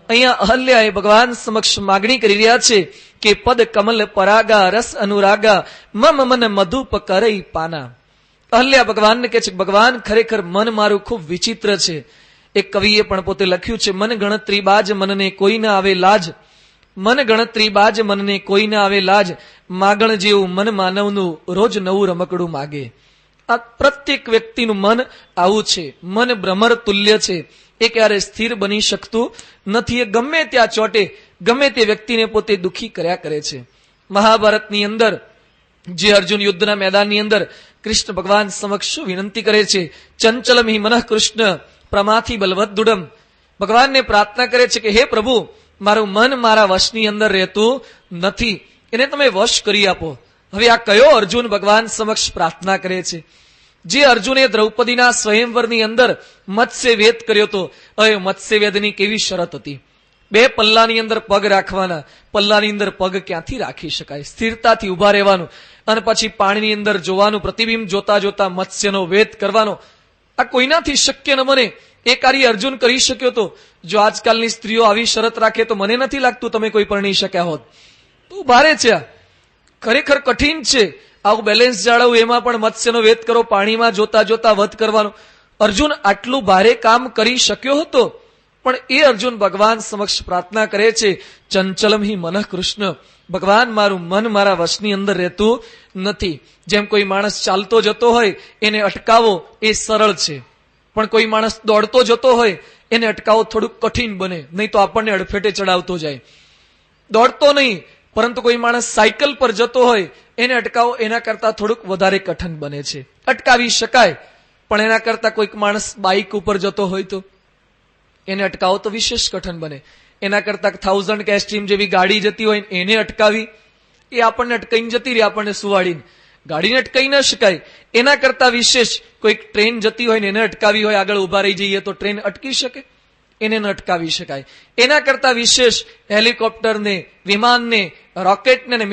અહીંયા અહલ્યાએ ભગવાન સમક્ષ માગણી કરી રહ્યા છે કે પદ કમલ પરાગા રસ અનુરાગા, મમ મન મધુપ કરે પાના. અહલ્યા ભગવાનને કહે છે, ભગવાન ખરેખર મન મારું ખૂબ વિચિત્ર છે. એક કવિએ પણ પોતે લખ્યું છે, મન ગણતરી બાજ મનને કોઈ ના આવે લાજ, મન ગણતરી બાજ મનને કોઈ ના આવે લાજ, માગણ જેવું મન માનવનું રોજ નવું રમકડું માગે. આ પ્રત્યેક વ્યક્તિનું મન આવું છે, મન ભ્રમર તુલ્ય છે, એ ક્યારે સ્થિર બની શકતું નથી. એ ગમે ત્યાં ચોટે, ગમે તે વ્યક્તિને પોતે દુઃખી કર્યા કરે છે. મહાભારતની અંદર જે અર્જુન યુદ્ધના મેદાનની અંદર કૃષ્ણ ભગવાન સમક્ષ વિનંતી કરે છે, ચંચલમ હિ મનઃ કૃષ્ણ પ્રમાથી બલવદ્દુડમ. ભગવાનને પ્રાર્થના કરે છે કે હે પ્રભુ, મારું મન મારા વશની અંદર રહેતું નથી, એને તમે વશ કરી આપો. હવે આ કયો અર્જુન ભગવાન સમક્ષ પ્રાર્થના કરે છે? જે અર્જુને દ્રૌપદીના સ્વયંવરની અંદર મત્સ્ય વેદ કર્યો હતો. હવે મત્સ્ય વેદની કેવી શરત હતી? 2 પલ્લાની અંદર પગ રાખવાના. પલ્લાની અંદર પગ ક્યાંથી રાખી શકાય? સ્થિરતાથી ઉભા રહેવાનું અને પછી પાણીની અંદર જોવાનું, પ્રતિબિંબ જોતા જોતા મત્સ્યનો વેદ કરવાનો. આ કોઈનાથી શક્ય ન બને. એ કાર્ય અર્જુન કરી શક્યો હતો. જો આજકાલની સ્ત્રીઓ આવી શરત રાખે તો મને નથી લાગતું તમે કોઈ પરણી શક્યા હોત. તો ભારે છે, આ ખરેખર કઠિન છે. આવું બેલેન્સ જાળવવું, એમાં પણ મત્સ્યનો વેદ કરો, પાણીમાં જોતા જોતા વધ કરવાનો. અર્જુન આટલું ભારે કામ કરી શક્યો હતો, પણ એ અર્જુન ભગવાન સમક્ષ પ્રાર્થના કરે છે, ચંચલમ હિ મનઃ કૃષ્ણ. ભગવાન, મારું મન મારા વશની અંદર રહેતું નથી. જેમ કોઈ માણસ ચાલતો જતો હોય એને અટકાવો એ સરળ છે, પણ કોઈ માણસ દોડતો જતો હોય એને અટકાવો થોડુંક કઠિન બને, નહીં તો આપણને અડફેટે ચડાવતો જાય. દોડતો નહીં, પરંતુ કોઈ માણસ સાયકલ પર જતો હોય એને અટકાવો, એના કરતા થોડુંક વધારે કઠિન બને છે. અટકાવી શકાય, પણ એના કરતા કોઈક માણસ બાઇક ઉપર જતો હોય તો એને અટકાવો તો વિશેષ કઠિન બને. એના કરતા 1000 કે એસ્ટ્રીમ જેવી ગાડી જતી હોય એને અટકાવી, એ આપણને અટકાઈને જતી રહી, આપણને સુવાડીને. ગાડીને અટકાઈ ન શકાય. એના કરતા વિશેષ કોઈક ટ્રેન જતી હોય ને એને અટકાવી હોય, આગળ ઉભા રહી જઈએ તો ટ્રેન અટકી શકે? એને ન અટકાવી શકાય. એના કરતા વિશેષ હેલિકોપ્ટરને, વિમાનને, રોકેટને ને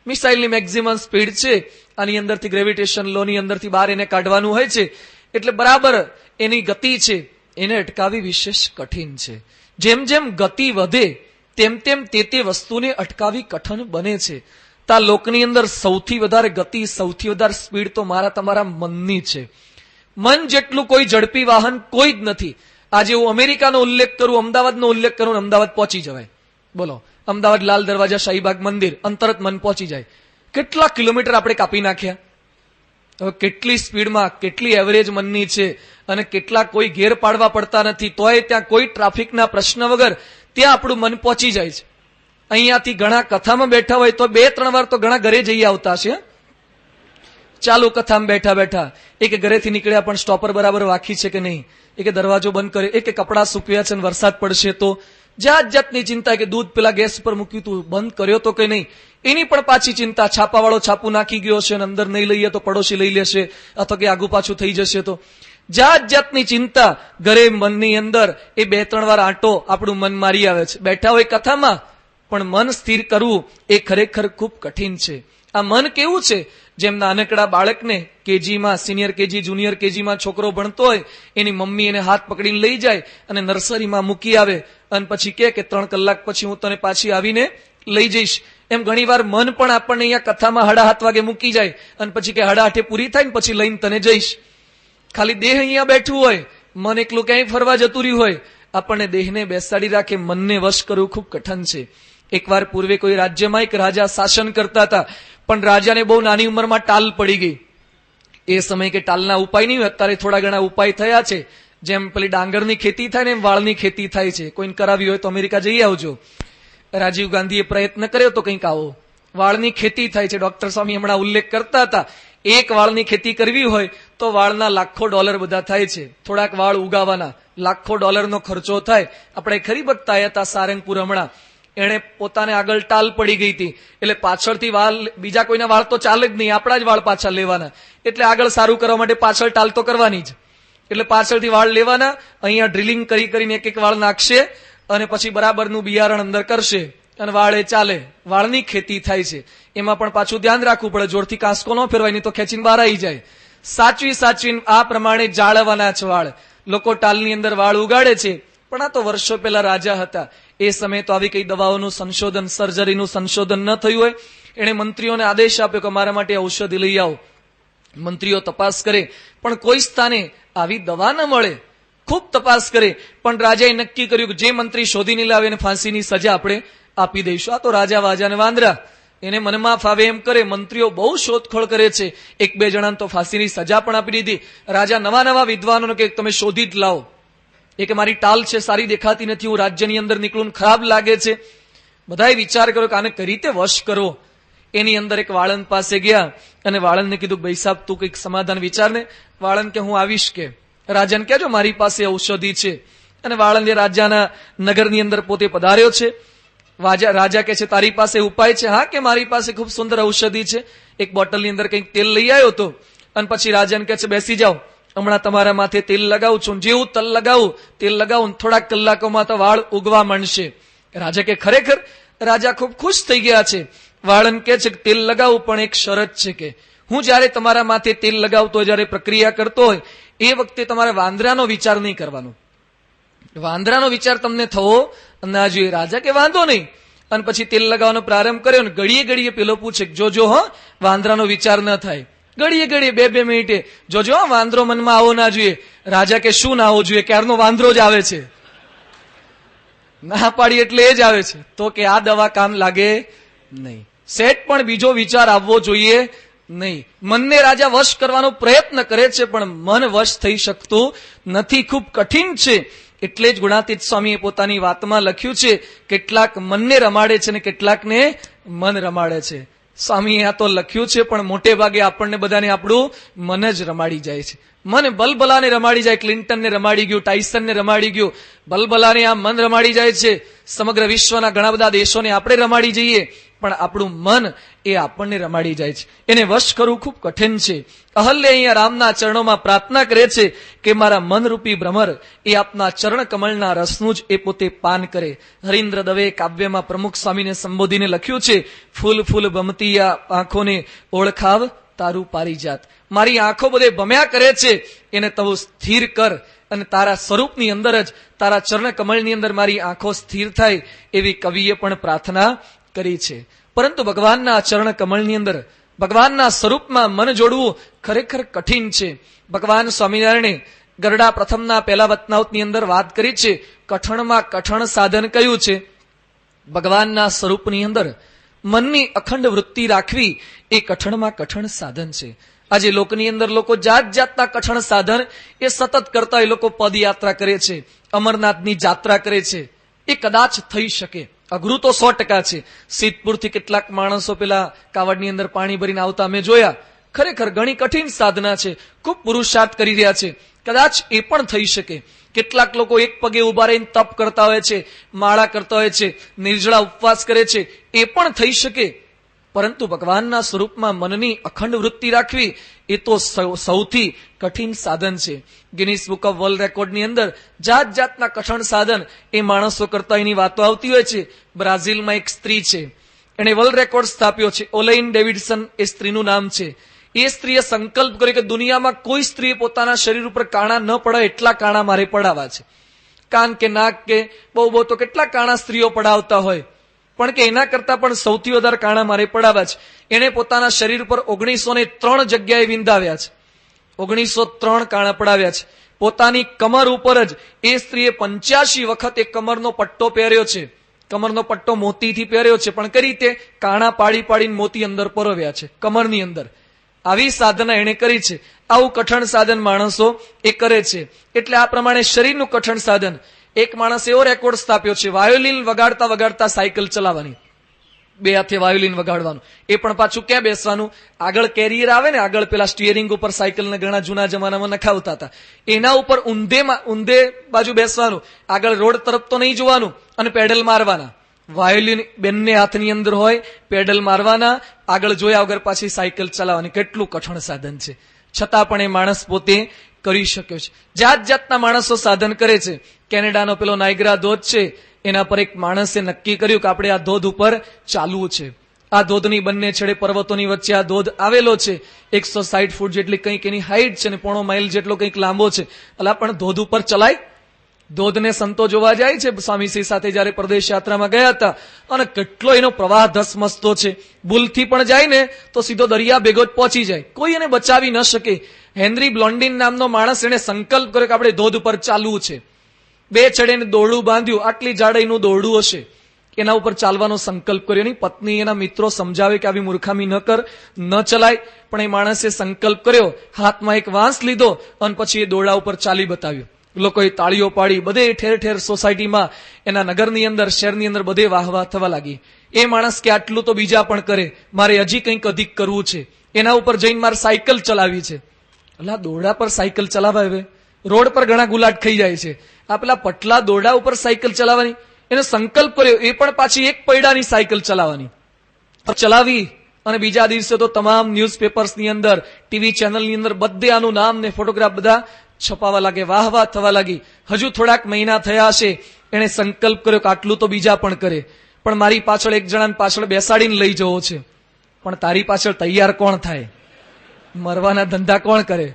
મિસાઇલની મેક્સિમમ સ્પીડ છે. આની અંદરથી ગ્રેવિટેશન લોની અંદરથી બહાર એને કાઢવાનું હોય છે, એટલે બરાબર એની ગતિ છે, એને અટકાવી વિશેષ કઠિન છે. જેમ જેમ ગતિ વધે તેમ તેમ તે વસ્તુને અટકાવી કઠિન બને છે. તા લોકની અંદર સૌથી વધારે ગતિ, સૌથી વધારે સ્પીડ તો મારા તમારા મનની છે. મન જેટલું કોઈ ઝડપી વાહન કોઈ જ નથી. આજે હું અમેરિકાનો ઉલ્લેખ કરું, અમદાવાદનો ઉલ્લેખ કરું, અમદાવાદ પહોંચી જવાય. બોલો, અમદાવાદ લાલ દરવાજા, શાહીબાગ મંદિર, અંતરત મન પહોંચી જાય. કેટલા કિલોમીટર આપણે કાપી નાખ્યા. હવે કેટલી સ્પીડમાં, કેટલી એવરેજ મનની છે, અને કેટલા કોઈ ઘેર પાડવા પડતા નથી, તોય ત્યાં કોઈ ટ્રાફિકના પ્રશ્ન વગર ત્યાં આપણું મન પહોંચી જાય છે. અહીંયાથી ઘણા કથામાં બેઠા હોય તો 2-3 વાર તો ઘણા ઘરે જઈ આવતા છે. ચાલુ કથામાં બેઠા બેઠા એક ઘરેથી નીકળ્યા પણ સ્ટોપર બરાબર વાખી છે કે નહીં, એક દરવાજો બંધ કરે, એક કપડા સૂકવ્યા છે અને વરસાદ પડશે તો જાત જાતની ચિંતા, કે દૂધ પેલા ગેસ પર મૂક્યું તું બંધ કર્યો તો કે નહીં, એની પણ પાછી ચિંતા, છાપાવાળો છાપું નાખી ગયો છે અને અંદર નહીં લઈએ તો પડોશી લઈ લેશે અથવા કે આગુ પાછું થઈ જશે. તો જાત જાતની ચિંતા ઘરે મનની અંદર એ 2-3 વાર આંટો આપણું મન મારી આવે છે. બેઠા હોય કથામાં પણ મન સ્થિર કરવું એ ખરેખર ખૂબ કઠિન છે. આ મન કેવું છે, જેમ નાનકડા બાળકને કેજીમાં, સિનિયર કેજી, જુનિયર કેજીમાં છોકરો ભણતો હોય, એની મમ્મી એને હાથ પકડીને લઈ જાય અને નર્સરીમાં મૂકી આવે અને પછી કે 3 કલાક પછી હું તને પાછી આવીને લઈ જઈશ. એમ ઘણી વાર મન પણ આપણને અહીંયા કથામાં 7:30 વાગે મૂકી જાય અને પછી કે 8:30 પૂરી થાય ને પછી લઈને તને જઈશ. ખાલી દેહ અહીંયા બેઠું હોય, મન એકલું ક્યાંય ફરવા જતું રહ્યું હોય. આપણને દેહને બેસાડી રાખે, મનને વશ કરવું ખૂબ કઠણ છે. એકવાર પૂર્વે કોઈ રાજ્યમાં એક રાજા શાસન કરતા હતા, પણ રાજાને બહુ નાની ઉંમરમાં ટાલ પડી ગઈ. એ સમય કે ટાલના ઉપાય નહીં હોય, અત્યારે થોડા ઘણા ઉપાય થયા છે. જેમ પેલી ડાંગરની ખેતી થાય ને એમ વાળની ખેતી થાય છે. કોઈને કરાવી હોય તો અમેરિકા જઈ આવજો. રાજીવ ગાંધીએ પ્રયત્ન કર્યો તો કંઈક આવો વાળની ખેતી થાય છે. ડોક્ટર સ્વામી હમણાં ઉલ્લેખ કરતા હતા, એક વાળની ખેતી કરવી હોય તો વાળના લાખો ડોલર બધા થાય છે. થોડાક વાળ ઉગાવાના લાખો ડોલરનો ખર્ચો થાય. આપણે ખરી વખત હતા સારંગપુર, હમણાં એને પોતાને આગળ ટાલ પડી ગઈ હતી, એટલે પાછળથી વાળ, બીજા કોઈના વાળ તો ચાલે જ નહીં, આપણા જ વાળ પાછા લેવાના. એટલે આગળ સારું કરવા માટે પાછળ ટાલ તો કરવાની જ. એટલે પાછળથી વાળ લેવાના, અહીંયા ડ્રિલિંગ કરી કરીને એક વાળ નાખશે અને પછી બરાબરનું બિયારણ અંદર કરશે અને વાળ એ ચાલે. વાળની ખેતી થાય છે. એમાં પણ પાછું ધ્યાન રાખવું પડે, જોરથી કાંસકો ન ફેરવાય, નહીં તો ખેંચીને બહાર આવી જાય. સાચવીને આ પ્રમાણે જાળવવાના છે વાળ. લોકો ટાલની અંદર વાળ ઉગાડે છે, પણ આ તો વર્ષો પહેલા રાજા હતા. એ સમયે તો આવી કઈ દવાઓનું સંશોધન, સર્જરીનું સંશોધન ન થયું હોય. એણે મંત્રીઓને આદેશ આપ્યો કે મારા માટે ઔષધિ લઈ આવો. મંત્રીઓ તપાસ કરે પણ કોઈ સ્થાને આવી દવા ન મળે. ખૂબ તપાસ કરે પણ રાજાએ નક્કી કર્યું કે જે મંત્રી શોધી નહીં લાવે એને ફાંસીની સજા આપણે આપી દઈશું. આ તો રાજા વાજાને વાંદરા, એને મનમાં ફાવે એમ કરે. મંત્રીઓ બહુ શોધખોળ કરે છે, 1-2 જણાને તો ફાંસીની સજા પણ આપી દીધી. રાજા નવા વિદ્વાનોને કે તમે શોધી જ લાવો. એ કે મારી ટાલ છે, સારી દેખાતી નથી, હું રાજ્યની અંદર નીકળું, ખરાબ લાગે છે. બધાએ વિચાર કર્યો કે આને કઈ રીતે વશ કરવો. એની અંદર એક વાળંદ પાસે ગયા અને વાળંદને કીધું ભાઈ સાહેબ તું કંઈક સમાધાન વિચારને. વાળંદ કે હું આવીશ, કે રાજાને કહેજો મારી પાસે ઔષધિ છે. અને વાળંદે રાજાના નગરની અંદર પોતે પધાર્યો છે. રાજા કે છે તારી પાસે ઉપાય છે? હા, કે મારી પાસે ખૂબ સુંદર ઔષધિ છે. એક બોટલની અંદર કંઈક તેલ લઈ આવ્યો હતો અને પછી રાજાને કહે છે બેસી જાઓ, હમણાં તમારા માથે તેલ લગાવું છું. જેવું તેલ લગાવું થોડાક કલાકોમાં તો વાળ ઉગવા માંડશે. રાજા કે ખરેખર? રાજા ખૂબ ખુશ થઈ ગયા છે. વાળંદ કે છે તેલ લગાવું, પણ એક શરત છે કે હું જયારે તમારા માથે તેલ લગાવતો હોય, જયારે પ્રક્રિયા કરતો હોય એ વખતે તમારે વાંદરાનો વિચાર નહીં કરવાનો. વાંદરાનો વિચાર તમને થવો ના જોઈએ. રાજા કે વાંધો નહીં. અને પછી તેલ લગાવવાનો પ્રારંભ કર્યો ને ઘડીએ પેલો પૂછે જોજો હો વાંદરાનો વિચાર ન થાય. ઘડીએ 2-2 મિનિટે જોજો વાંદરો મનમાં આવો ના જોઈએ. રાજા કે શું ના આવો જોઈએ? ક્યારનો વાંદરો જ આવે છે. ના પાડી એટલે એ જ આવે છે. તો કે આ દવા કામ લાગે નહીં. સેટ પણ બીજો વિચાર આવવો જોઈએ નહીં. મનને રાજા વશ કરવાનો પ્રયત્ન કરે છે પણ મન વશ થઈ શકતું નથી, ખૂબ કઠિન છે. એટલે જ ગુણાતીત સ્વામીએ પોતાની વાતમાં લખ્યું છે કેટલાક મનને રમાડે છે ને કેટલાકને મન રમાડે છે. સ્વામીએ આ તો લખ્યું છે પણ મોટે ભાગે આપણને બધાને આપણું મન જ રમાડી જાય છે. મન બલબલાને રમાડી જાય. ક્લિન્ટનને રમાડી ગયું, ટાઇસનને રમાડી ગયું. બલબલાને આ મન રમાડી જાય છે. સમગ્ર વિશ્વના ઘણા બધા દેશોને આપણે રમાડી જઈએ પણ આપણું મન એ આપણને રમાડી જાય છે. એને વશ કરવું ખૂબ કઠિન છે. અહલ્ય અહીંયા રામના ચરણોમાં પ્રાર્થના કરે છે કે મારા મનરૂપી ભ્રમર એ આપના ચરણ કમળના રસનું જ એ પોતે પાન કરે. હરીન્દ્ર દવે કાવ્યમાં પ્રમુખ સ્વામીને સંબોધીને લખ્યું છે ફૂલ ફૂલ ભમતી આ આંખોને ઓળખાવ તારું પારિજાત. મારી આંખો બધે ભમ્યા કરે છે, એને તું સ્થિર કર અને તારા સ્વરૂપની અંદર જ, તારા ચરણ કમળની અંદર મારી આંખો સ્થિર થાય એવી કવિએ પણ પ્રાર્થના કરી છે. પરંતુ ભગવાનના ચરણ કમળની અંદર, ભગવાનના સ્વરૂપમાં મન જોડવું ખરેખર કઠિન છે. ભગવાન સ્વામિનારાયણે ગરડા પ્રથમના પહેલા વતનાવતની અંદર વાત કરી છે. કઠણમાં કઠણ સાધન કયું છે? ભગવાનના સ્વરૂપની અંદર મનની અખંડ વૃત્તિ રાખવી એ કઠણમાં કઠણ સાધન છે. આજે લોકની અંદર લોકો જાત જાતના કઠણ સાધન એ સતત કરતા હોય. લોકો પદયાત્રા કરે છે, અમરનાથની જાત્રા કરે છે. એ કદાચ થઈ શકે, અઘરું તો 100% છે. સિદ્ધપુરથી કેટલાક માણસો પેલા કાવડની અંદર પાણી ભરીને આવતા અમે જોયા. ખરેખર ઘણી કઠિન સાધના છે, ખૂબ પુરુષાર્થ કરી રહ્યા છે. કદાચ એ પણ થઈ શકે. કેટલાક લોકો એક પગે ઉભા રહીને તપ કરતા હોય છે, માળા કરતા હોય છે, નિર્જળા ઉપવાસ કરે છે. એ પણ થઈ શકે. પરંતુ ભગવાનના સ્વરૂપમાં મનની અખંડ વૃત્તિ રાખવી એ તો સૌથી કઠિન સાધન છે. ગિનિસ બુક ઓફ વર્લ્ડ રેકોર્ડની અંદર જાત જાતના કઠણ સાધન એ માણસો કરતા એની વાતો આવતી હોય છે. બ્રાઝિલમાં એક સ્ત્રી છે, એને વર્લ્ડ રેકોર્ડ સ્થાપ્યો છે. ઓલેઇન ડેવિડસન એ સ્ત્રીનું નામ છે. એ સ્ત્રીએ સંકલ્પ કર્યો કે દુનિયામાં કોઈ સ્ત્રીએ પોતાના શરીર ઉપર કાણા ન પડે એટલા કાણા મારે પડાવવા છે. કાન કે નાક કે બહુ તો કેટલા કાણા સ્ત્રીઓ પડાવતા હોય, પણ કે એના કરતા પણ સૌથી વધારે કાણા મારે પડાવવા છે. એને પોતાના શરીર પર 1903 જગ્યાએ વિંધાવ્યા છે. 1903 કાણા પડાવ્યા છે. પોતાની કમર ઉપર જ એ સ્ત્રીએ 85 વખત એક કમરનો પટ્ટો પહેર્યો છે. કમરનો પટ્ટો મોતીથી પહેર્યો છે, પણ કઈ રીતે? કાણા પાડી પાડીને મોતી અંદર પરોવ્યા છે કમરની અંદર. આવી સાધના એને કરી છે. આવું કઠણ સાધન માણસો એ કરે છે. એટલે આ પ્રમાણે શરીરનું કઠણ સાધન. એક માણસ એવો રેકોર્ડ સ્થાપ્યો છે, વાયોલિન વગાડતા વગાડતા સાયકલ ચલાવવાની. 2 હાથે વાયોલિન વગાડવાનું. એ પણ પાછું ક્યાં બેસવાનું? આગળ કેરિયર આવે ને, આગળ પેલા સ્ટીયરિંગ ઉપર સાયકલને ઘણા જૂના જમાનામાં નખાવતા હતા, એના ઉપર ઊંધે બાજુ બેસવાનું. આગળ રોડ તરફ તો નહીં જોવાનું અને પેડલ મારવાના. વાયોલિન બંને હાથની અંદર હોય, પેડલ મારવાના, આગળ જોયા વગર પાછી સાયકલ ચલાવવાની. કેટલું કઠણ સાધન છે, છતાં પણ એ માણસ પોતે કરી શક્યો છે. જાત જાતના માણસો સાધન કરે છે. કેનેડાનો પેલો નાયગ્રા ધોધ છે, એના પર એક માણસે નક્કી કર્યું કે આપણે આ ધોધ ઉપર ચાલવું છે. આ ધોધની બંને છેડે પર્વતોની વચ્ચે આ ધોધ આવેલો છે. 160 ફૂટ જેટલી કંઈક એની હાઈટ છે ને 1.5 માઇલ જેટલો કંઈક લાંબો છે. અલા પણ ધોધ ઉપર ચલાય? ધોધને સંતો જોવા જાય છે. સ્વામીશ્રી સાથે જયારે પ્રદેશ યાત્રામાં ગયા હતા, અને કેટલો એનો પ્રવાહ ધસમસતો છે. ભૂલથી પણ જાય ને તો સીધો દરિયા ભેગો જ પહોંચી જાય, કોઈ એને બચાવી ન શકે. હેનરી બ્લોન્ડિન નામનો માણસ, એને સંકલ્પ કર્યો કે આપણે ધોધ ઉપર ચાલવું છે. 2 છેડે દોરડું બાંધ્યું, આટલી જાડાઈનું દોરડું હશે, એના ઉપર ચાલવાનો સંકલ્પ કર્યો. એની પત્ની એના મિત્રો સમજાવે કે આવી મૂર્ખામી ન કર, ન ચલાય, પણ એ માણસે સંકલ્પ કર્યો. હાથમાં એક વાંસ લીધો અને પછી એ દોરડા ઉપર ચાલી બતાવ્યું. લોકોએ તાળીઓ પાડી. બધે ઠેર ઠેર સોસાયટીમાં, એના નગરની અંદર, શહેરની અંદર બધે વાહવા થવા લાગી. એ માણસ કે આટલું તો બીજા પણ કરે, મારે હજી કંઈક અધિક કરવું છે. એના ઉપર જઈને મારે સાયકલ ચલાવી છે. એટલે દોરડા પર સાયકલ ચલાવાય? રોડ પર ઘણા ગુલાટ ખાઈ જાય છે, આ પેલા પટલા દોરડા ઉપર સાયકલ ચલાવવાની. એને સંકલ્પ કર્યો, એ પણ પાછી એક પૈડાની સાયકલ ચલાવવાની. ચલાવી અને બીજા દિવસે તો તમામ ન્યૂઝપેપર્સની અંદર, ટીવી ચેનલની અંદર બધે આનું નામ ને ફોટોગ્રાફ બધા છપાવા લાગે, વાહવા થવા લાગી. હજુ થોડાક મહિના થયા હશે, એને સંકલ્પ કર્યો કે આટલું તો બીજા પણ કરે, પણ મારી પાછળ એક જણાને પાછળ બેસાડીને લઈ જવો છે. પણ તારી પાછળ તૈયાર કોણ થાય? મરવાના ધંધા કોણ કરે?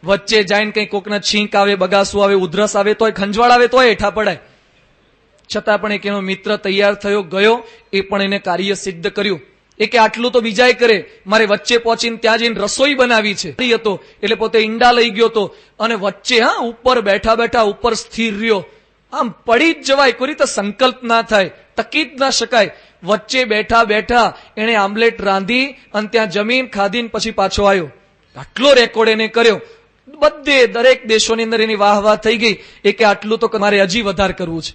વચ્ચે જઈને કઈ કોકના છીંક આવે, બગાસું આવે, ઉધરસ આવે તોય, ખંજવાળ આવે તોય હેઠા પડાય. છતાં પણ એક એનો મિત્ર તૈયાર થયો, ગયો. એ પણ એને કાર્ય સિદ્ધ કર્યું. એ કે આટલું તો બીજાય કરે, મારે વચ્ચે પહોંચીને ત્યાં જઈને રસોઈ બનાવી છે. હતો એટલે પોતે ઈંડા લઈ ગયો હતો અને વચ્ચે ઉપર બેઠા બેઠા ઉપર સ્થિર રહ્યો. આમ પડી જ જવાય, કોઈ રીતે સંકલ્પ ના થાય, ટકી જ ના શકાય. વચ્ચે બેઠા બેઠા એને આમલેટ રાંધી અને ત્યાં જમીન ખાધીને પછી પાછો આવ્યો. આટલો રેકોર્ડ એને કર્યો. બધે દરેક દેશોની અંદર એની વાહ વાહ થઈ ગઈ. એ કે આટલું તો મારે હજી વધારે કરવું છે.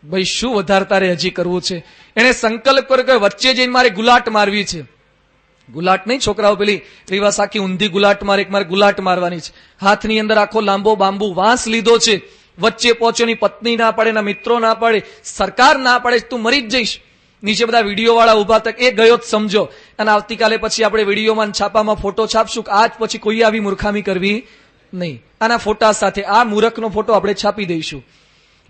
ભાઈ શું વધારે તારે હજી કરવું છે? એને સંકલ્પ કર્યો કે વચ્ચે જઈને મારે ગુલાટ મારવી છે. ગુલાટ નહીં, છોકરાઓ પેલી રીવાસ આખી ઊંધી ગુલાટ મારે, મારે ગુલાટ મારવાની છે. હાથની અંદર આખો લાંબો બાંબુ વાંસ લીધો છે. વચ્ચે પહોંચ્યો, એની પત્ની ના પાડે, એના મિત્રો ના પાડે, સરકાર ના પાડે, તું મરી જ જઈશ. નીચે બધા વિડીયો વાળા ઉભા તક એ ગયો જ સમજો. અને આવતીકાલે પછી આપણે વિડીયોમાં છાપામાં ફોટો છાપશું કે આજ પછી કોઈ આવી મૂર્ખામી કરવી નહીં. આના ફોટા સાથે આ મૂર્ખનો ફોટો આપણે છાપી દઈશું.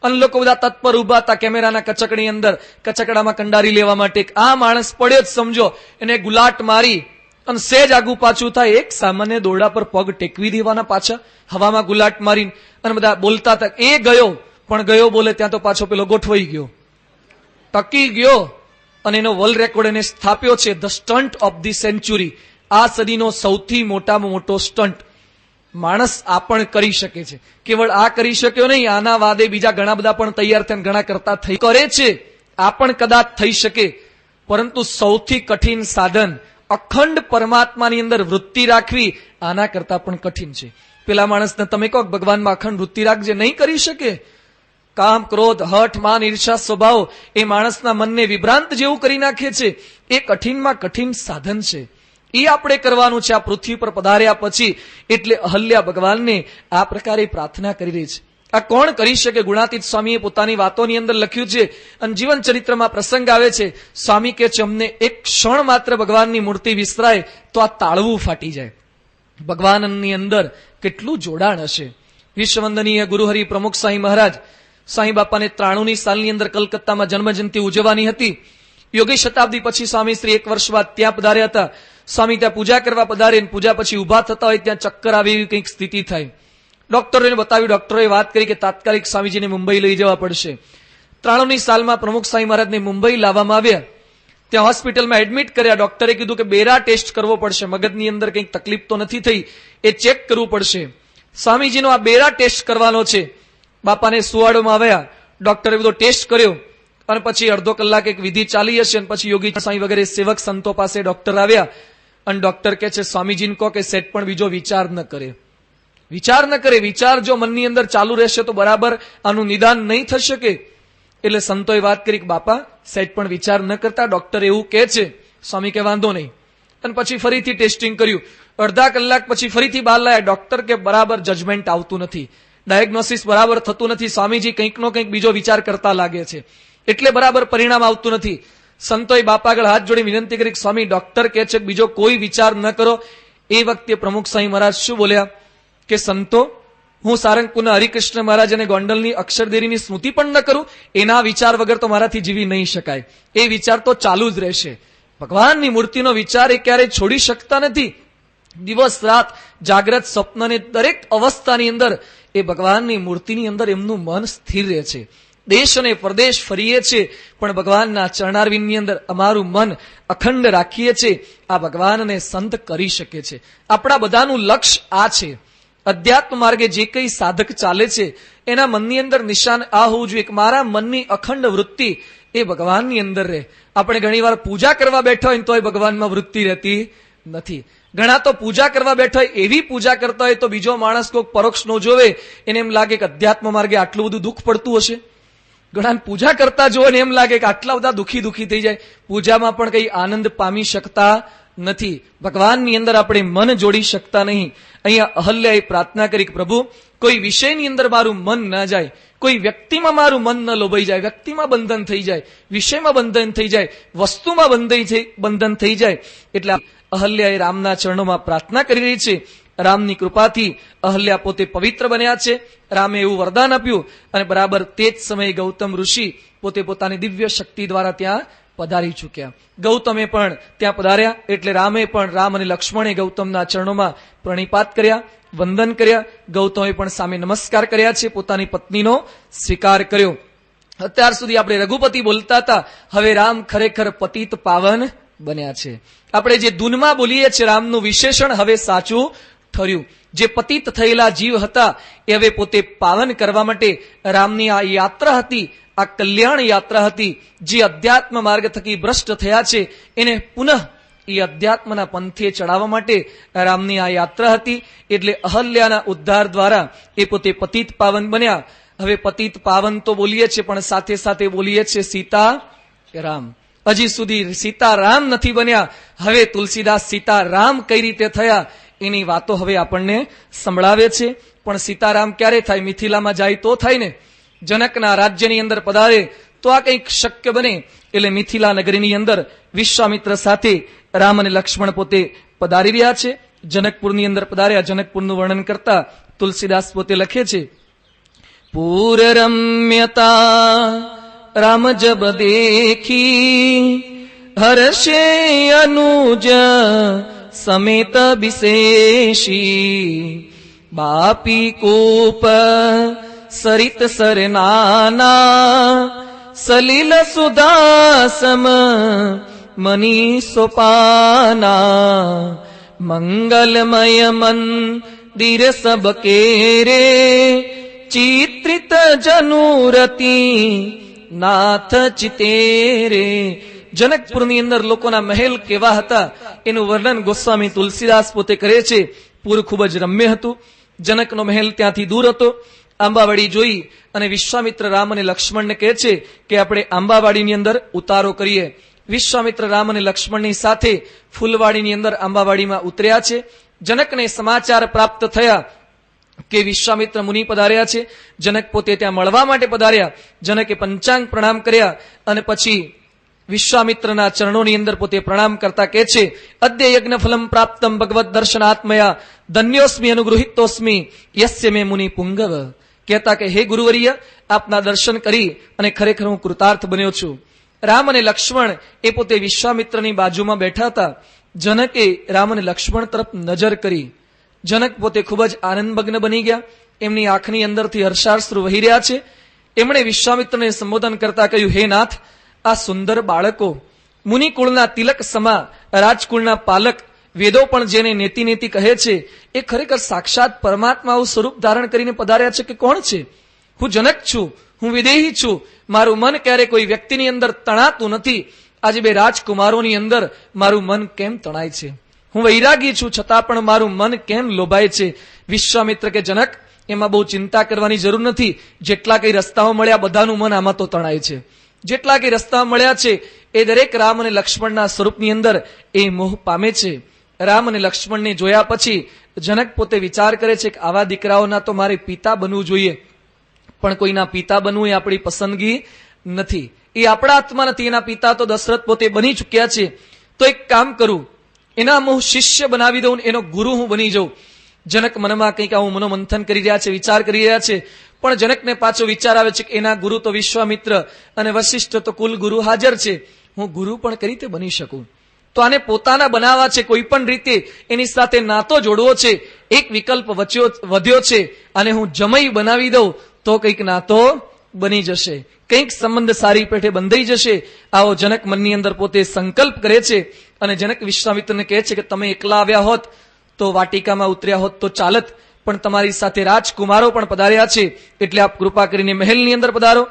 અને લોકો બધા તત્પર ઉભા હતા કેમેરાના કચકડી અંદર, કચકડામાં કંડારી લેવા માટે. આ માણસ પડ્યો જ સમજો, એને ગુલાટ મારી અને સેજ આગુ પાછું થાય, એક સામાન્ય દોરડા પર પગ ટેકવી દેવાના પાછા, હવામાં ગુલાટ મારીને. અને બધા બોલતા હતા એ ગયો, પણ ગયો બોલે ત્યાં તો પાછો પેલો ગોઠવાઈ ગયો, ટકી ગયો. અને એનો વર્લ્ડ રેકોર્ડ એને સ્થાપ્યો છે, the stunt of the century. આ સદીનો સૌથી મોટામાં મોટો સ્ટન્ટ માણસ આ પણ કરી શકે છે. કેવળ આ કરી શક્યો નહીં, આના વાદે બીજા ઘણા બધા પણ તૈયાર થઈને ઘણા કરતા થઈ કરે છે. આ પણ કદાચ થઈ શકે, પરંતુ સૌથી કઠિન સાધન અખંડ પરમાત્માની અંદર વૃત્તિ રાખવી આના કરતા પણ કઠિન છે. પેલા માણસને તમે કહો ભગવાનમાં અખંડ વૃત્તિ રાખજે, નહીં કરી શકે. કામ, ક્રોધ, હઠ, માન, ઈર્ષા સ્વભાવ એ માણસના મનને વિભ્રાંત જેવું કરી નાખે છે. એ કઠિનમાં કઠિન સાધન છે. એ આપણે કરવાનું છે આ પૃથ્વી પર પધાર્યા પછી. એટલે અહલ્યા ભગવાનને આ પ્રકારે પ્રાર્થના કરી રહી છે. આ કોણ કરી શકે? ગુણાતીત સ્વામીએ પોતાની વાતોની અંદર લખ્યું છે અને જીવન ચરિત્રમાં પ્રસંગ આવે છે. સ્વામી કે છે, અમને એક ક્ષણ માત્ર ભગવાનની મૂર્તિ વિસરાય તો આ તાળવું ફાટી જાય. ભગવાનની અંદર કેટલું જોડાણ હશે. વિશ્વવંદનીય ગુરુહરિ પ્રમુખ સાંઈ મહારાજ, સાંઈ બાપાને 93ની સાલની અંદર કલકત્તામાં જન્મજયંતિ ઉજવવાની હતી. યોગી શતાબ્દી પછી સ્વામી શ્રી 1 વર્ષ બાદ ત્યાં પધાર્યા હતા. સ્વામી ત્યાં પૂજા કરવા પધારે, પૂજા પછી ઉભા થતા હોય ત્યાં ચક્કર આવી એવી કંઈક સ્થિતિ થાય. ડોક્ટરોને બતાવ્યું. ડોક્ટરોએ વાત કરી કે તાત્કાલિક સ્વામીજીને મુંબઈ લઈ જવા પડશે. 93ની સાલમાં પ્રમુખ સાંઈ મહારાજને મુંબઈ લાવવામાં આવ્યા. ત્યાં હોસ્પિટલમાં એડમિટ કર્યા. ડોક્ટરે કીધું કે બેરા ટેસ્ટ કરવો પડશે, મગજની અંદર કંઈક તકલીફ તો નથી થઈ, એ ચેક કરવું પડશે. સ્વામીજીનો આ બેરા ટેસ્ટ કરવાનો છે. બાપાને સુવાડોમાં આવ્યા. ડોક્ટરે બધો ટેસ્ટ કર્યો અને પછી અડધો કલાક એક વિધિ ચાલી હશે અને પછી યોગી સાંઈ વગેરે સેવક સંતો પાસે ડોક્ટર આવ્યા અને ડોક્ટર કહે છે, સ્વામીજીને કહો કે સેટ પણ બીજો વિચાર ન કરે. વિચાર ન કરે. વિચાર જો મનની અંદર ચાલુ રહેશે તો બરાબર આનું નિદાન નહીં થઈ શકે. એટલે સંતોએ વાત કરી કે બાપા સેટ પણ વિચાર ન કરતા, ડોક્ટર એવું કહે છે. સ્વામી કે વાંધો નહીં. અને પછી ફરીથી ટેસ્ટિંગ કર્યું. અડધા કલાક પછી ફરીથી બહાર લાયા. ડોક્ટર કે બરાબર જજમેન્ટ આવતું નથી, ડાયગ્નોસિસ બરાબર થતું નથી. સ્વામીજી કંઈકનો કંઈક બીજો વિચાર કરતા લાગે છે, એટલે બરાબર પરિણામ આવતું નથી. સંતોએ બાપા આગળ હાથ જોડી વિનંતી કરી, સ્વામી ડોક્ટર કહે છે બીજો કોઈ વિચાર ન કરો. એ વખતે પ્રમુખ સાંઈ મહારાજ શું બોલ્યા કે સંતો, હું સારંગપુરના હરિકૃષ્ણ મહારાજ અને ગોંડલની અક્ષરદેરીની સ્મૃતિ પણ ન કરું, એના વિચાર વગર તો મારાથી જીવી નહીં શકાય. એ વિચાર તો ચાલુ જ રહેશે. ભગવાનની મૂર્તિનો વિચાર એ ક્યારેય છોડી શકતા નથી. દિવસ રાત જાગ્રત સ્વપ્નને દરેક અવસ્થાની અંદર એ ભગવાનની મૂર્તિની અંદર એમનું મન સ્થિર રહે છે. દેશ અને પરદેશ ફરીએ છીએ પણ ભગવાનના ચરણારવિંદની અંદર અમારું મન અખંડ રાખીએ છીએ. આ ભગવાનને સંત કરી શકે છે. આપણા બધાનું લક્ષ્ય આ છે. અધ્યાત્મ માર્ગે જે કંઈ સાધક ચાલે છે એના મનની અંદર નિશાન આ હોવું જોઈએ કે મારા મનની અખંડ વૃત્તિ એ ભગવાનની અંદર રહે. આપણે ઘણીવાર પૂજા કરવા બેઠા હોય તો એ ભગવાનમાં વૃત્તિ રહેતી નથી. ઘણા તો પૂજા કરવા બેઠા હોય, એવી પૂજા કરતા હોય તો બીજો માણસ કોઈક પરોક્ષ નો જોવે એને એમ લાગે કે અધ્યાત્મ માર્ગે આટલું બધું દુઃખ પડતું હશે. ઘણા પૂજા કરતા જોવે ને એમ લાગે કે આટલા બધા દુઃખી થઈ જાય. પૂજામાં પણ કઈ આનંદ પામી શકતા નથી. ભગવાનની અંદર આપણે મન જોડી શકતા નહીં. અહીંયા અહલ્યાએ પ્રાર્થના કરી કે પ્રભુ કોઈ વિષયની અંદર મારું મન ન જાય, કોઈ વ્યક્તિમાં મારું મન ન લોભાઈ જાય. વ્યક્તિમાં બંધન થઈ જાય, વિષયમાં બંધન થઈ જાય, વસ્તુમાં બંધન થઈ જાય. એટલે અહલ્યાએ રામના ચરણોમાં પ્રાર્થના કરી રહી છે. રામની કૃપાથી અહલ્યા પોતે પવિત્ર બન્યા છે. રામે એવું વરદાન આપ્યું અને બરાબર તે જ સમયે ગૌતમ ઋષિ પોતે પોતાની દિવ્ય શક્તિ દ્વારા ત્યાં પધારી ચૂક્યા. ગૌતમે પણ ત્યાં પધાર્યા એટલે રામે પણ, રામ અને લક્ષ્મણે ગૌતમના ચરણોમાં પ્રણિપાત કર્યા, વંદન કર્યા. ગૌતમે પણ સામે નમસ્કાર કર્યા છે, પોતાની પત્નીનો સ્વીકાર કર્યો. અત્યાર સુધી આપણે રઘુપતિ બોલતા હતા, હવે રામ ખરેખર પતિત પાવન બન્યા છે. આપણે જે ધૂનમાં બોલીએ છીએ રામનું વિશેષણ હવે સાચું ઠર્યું. જે પતિત થયેલા જીવ હતા એ હવે પોતે પાવન કરવા માટે રામની આ યાત્રા હતી, આ કલ્યાણ યાત્રા હતી. જે અધ્યાત્મ માર્ગ થકી ભ્રષ્ટ થયા છે એને પુનઃ એ અધ્યાત્મના પંથે ચડાવવા માટે રામની આ યાત્રા હતી. એટલે અહલ્યાના ઉદ્ધાર દ્વારા એ પોતે પતિત પાવન બન્યા. હવે પતિત પાવન તો બોલીએ છીએ પણ સાથે સાથે બોલીએ છીએ સીતા રામ. હજી સુધી સીતારામ નથી બન્યા. હવે તુલસીદાસ સીતારામ કઈ રીતે થયા એની વાતો હવે આપણને સંભળાવે છે. પણ સીતારામ ક્યારે થાય? મિથિલામાં જાય તો થાય ને. જનકના રાજ્યની અંદર પધારે તો આ કંઈક શક્ય બને. એટલે મિથિલા નગરીની અંદર વિશ્વામિત્ર સાથે રામ અને લક્ષ્મણ પોતે પધારી રહ્યા છે. જનકપુરની અંદર પધાર્યા. જનકપુરનું વર્ણન કરતા તુલસીદાસ પોતે લખે છે, પૂર રમ્યતા રામ જબ દેખી હર્ષે અનુજ સમેત વિશેષી બાપી કૂપ સરિત સરનાના સલીલ સુદાસમ મની સોપાના મંગલમય મંદિર સબ કેરે ચિત્રિત જનુરતિ નાથ ચિતેરે. જનકપુરની અંદર લોકોના મહેલ કેવા હતા એનું વર્ણન ગોસ્વામી તુલસીદાસ પોતે કરે છે. પૂર ખૂબ જ રમ્ય હતું. જનકનો મહેલ ત્યાંથી દૂર હતો. આંબાવાડી જોઈ અને વિશ્વામિત્ર રામ અને લક્ષ્મણને કહે છે કે આપણે આંબાવાડીની અંદર ઉતારો કરીએ. વિશ્વામિત્ર રામ અને લક્ષ્મણની સાથે ફૂલવાડીની અંદર આંબાવાડીમાં ઉતર્યા છે. જનકને સમાચાર પ્રાપ્ત થયા કે વિશ્વામિત્ર મુનિ પધાર્યા છે. જનક પોતે ત્યાં મળવા માટે પધાર્યા. જનકે પંચાંગ પ્રણામ કર્યા અને પછી વિશ્વામિત્રના ચરણોની અંદર પોતે પ્રણામ કરતા કહે છે, અદ્ય યજ્ઞ ફલમ પ્રાપ્તમ ભગવત દર્શનાત્મયા ધન્યોસ્મી અનુગૃહિતોસ્મી યસ્ય મે મુનિ પુંગવ. કહેતા કે હે ગુરુવર્ય, આપના દર્શન કરી અને ખરેખર હું કૃતાર્થ બન્યો છું. રામ અને લક્ષ્મણ એ પોતે વિશ્વામિત્રની બાજુમાં બેઠા હતા. જનકે રામ અને લક્ષ્મણ તરફ નજર કરી. જનક પોતે ખૂબ જ આનંદમગ્ન બની ગયા. એમની આંખની અંદરથી હર્ષાશ્રુ વહી રહ્યા છે. એમણે વિશ્વામિત્રને સંબોધન કરતા કહ્યું, હે નાથ, આ સુંદર બાળકો મુનિકુળના તિલક સમા રાજકુળના પાલક, વેદો પણ જેને નેતિ નેતિ કહે છે, એ ખરેખર સાક્ષાત પરમાત્માનું સ્વરૂપ ધારણ કરીને પધાર્યા છે કે કોણ છે? હું જનક છું, હું વિદેહી છું. મારું મન ક્યારે કોઈ વ્યક્તિની અંદર તણાતું નથી. આજે બે રાજકુમારોની અંદર મારું મન કેમ તણાય છે? હું વૈરાગી છું, છતાં પણ મારું મન કેમ લોભાય છે? વિશ્વામિત્ર કે જનક, એમાં બહુ ચિંતા કરવાની જરૂર નથી. જેટલા કઈ રસ્તાઓ મળ્યા બધાનું મન આમાં તો તણાય છે. જેટલા કઈ રસ્તા મળ્યા છે એ દરેક રામ અને લક્ષ્મણના સ્વરૂપની અંદર એ મોહ પામે છે. રામ અને લક્ષ્મણને જોયા પછી જનક પોતે વિચાર કરે છે કે આવા દીકરાઓના તો મારે પિતા બનવું જોઈએ, પણ કોઈના પિતા બનવું એ આપણી પસંદગી નથી. એ આપણા હાથમાં નથી. એના પિતા તો દશરથ પોતે બની ચુક્યા છે. તો એક કામ કરું, એના હું શિષ્ય બનાવી દઉં, એનો ગુરુ હું બની જાઉં. જનક મનમાં કંઈક આવું મનોમંથન કરી રહ્યા છે, વિચાર કરી રહ્યા છે. પણ જનકને પાછો વિચાર આવે છે કે એના ગુરુ તો વિશ્વામિત્ર અને વશિષ્ઠ તો કુલ ગુરુ હાજર છે. હું ગુરુ પણ કઈ રીતે બની શકું? તો આને પોતાના બનાવવા છે, કોઈ પણ રીતે એની સાથે નાતો જોડવો છે. એક વિકલ્પ વધ્યો છે, અને હું જમઈ બનાવી દઉં તો કંઈક નાતો બની જશે, કંઈક સંબંધ સારી પેઠે બંધાઈ જશે. આવો જનક મનની અંદર પોતે સંકલ્પ કરે છે. અને જનક વિશ્વામિત્રને કહે છે કે તમે એકલા આવ્યા હોત તો વાટિકામાં ઉતર્યા હોત તો ચાલત, પણ તમારી સાથે રાજકુમારો પણ પધાર્યા છે, એટલે આપ કૃપા કરીને મહેલની અંદર પધારો.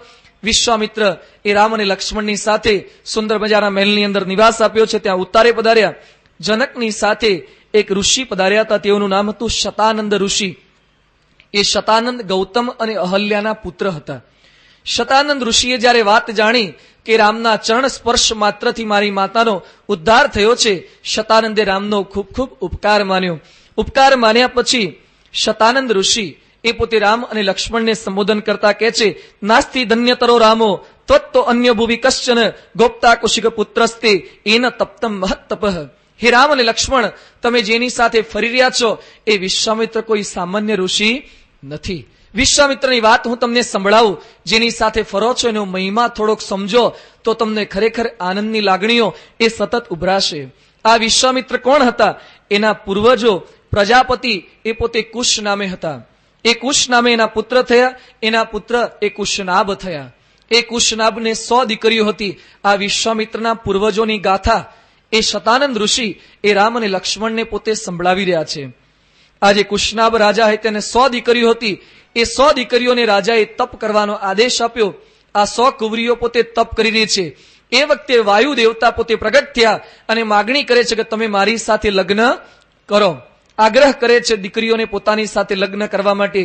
વિશ્વામિત્ર એ રામ અને લક્ષ્મણની સાથે સુંદર મજાના મહેલની અંદર નિવાસ આપ્યો છે, ત્યાં ઉતારે પધાર્યા. જનકની સાથે એક ઋષિ પધાર્યા હતા. તેઓનું નામ હતું શતાનંદ ઋષિ. એ શતાનંદ ગૌતમ અને અહલ્યાના પુત્ર હતા. શતાનંદ ઋષિએ જયારે વાત જાણી કે રામના ચરણ સ્પર્શ માત્રથી મારી માતાનો ઉદ્ધાર થયો છે, શતાનંદે રામનો ખૂબ ખૂબ ઉપકાર માન્યો. ઉપકાર માન્યા પછી શતાનંદ ઋષિ એ પોતે રામ અને લક્ષ્મણને સંબોધન કરતા કહે છે, નાસ્તિ ધન્યતરો રામો ત્વત્તો અન્ય ભુવિ કશ્ચન ગોપ્તા કુશિક પુત્રસ્તે એન તપ્તમ મહત તપઃ. હે રામ અને લક્ષ્મણ, તમે જેની સાથે ફરી રહ્યા છો એ વિશ્વામિત્ર કોઈ સામાન્ય ઋષિ નથી. વિશ્વામિત્રની વાત હું તમને સંભળાવું. જેની સાથે ફરો છો એનો મહિમા થોડોક સમજો તો તમને ખરેખર આનંદની લાગણીઓ એ સતત ઉભરાશે. આ વિશ્વામિત્ર કોણ હતા? એના પૂર્વજો પ્રજાપતિ એ પોતે કુશ નામે હતા. એ કુશ નામે એના પુત્ર થયા. એના પુત્ર એ કુશનાભ થયા. એ કુશનાભને 100 દીકરીઓ હતી. આ વિશ્વામિત્રના પૂર્વજોની ગાથા એ શતાનંદ ઋષિ એ રામ અને લક્ષ્મણને પોતે સંભળાવી રહ્યા છે. આજે કુશનાભ રાજા હોય તેને 100 દીકરીઓ હતી. એ 100 દીકરીઓને રાજાએ તપ કરવાનો આદેશ આપ્યો. આ 100 કુંવરીઓ પોતે તપ કરી રહી છે. એ વખતે વાયુ દેવતા પોતે પ્રગટ થયા અને માગણી કરે છે કે તમે મારી સાથે લગ્ન કરો. આગ્રહ કરે છે દીકરીઓને પોતાની સાથે લગ્ન કરવા માટે.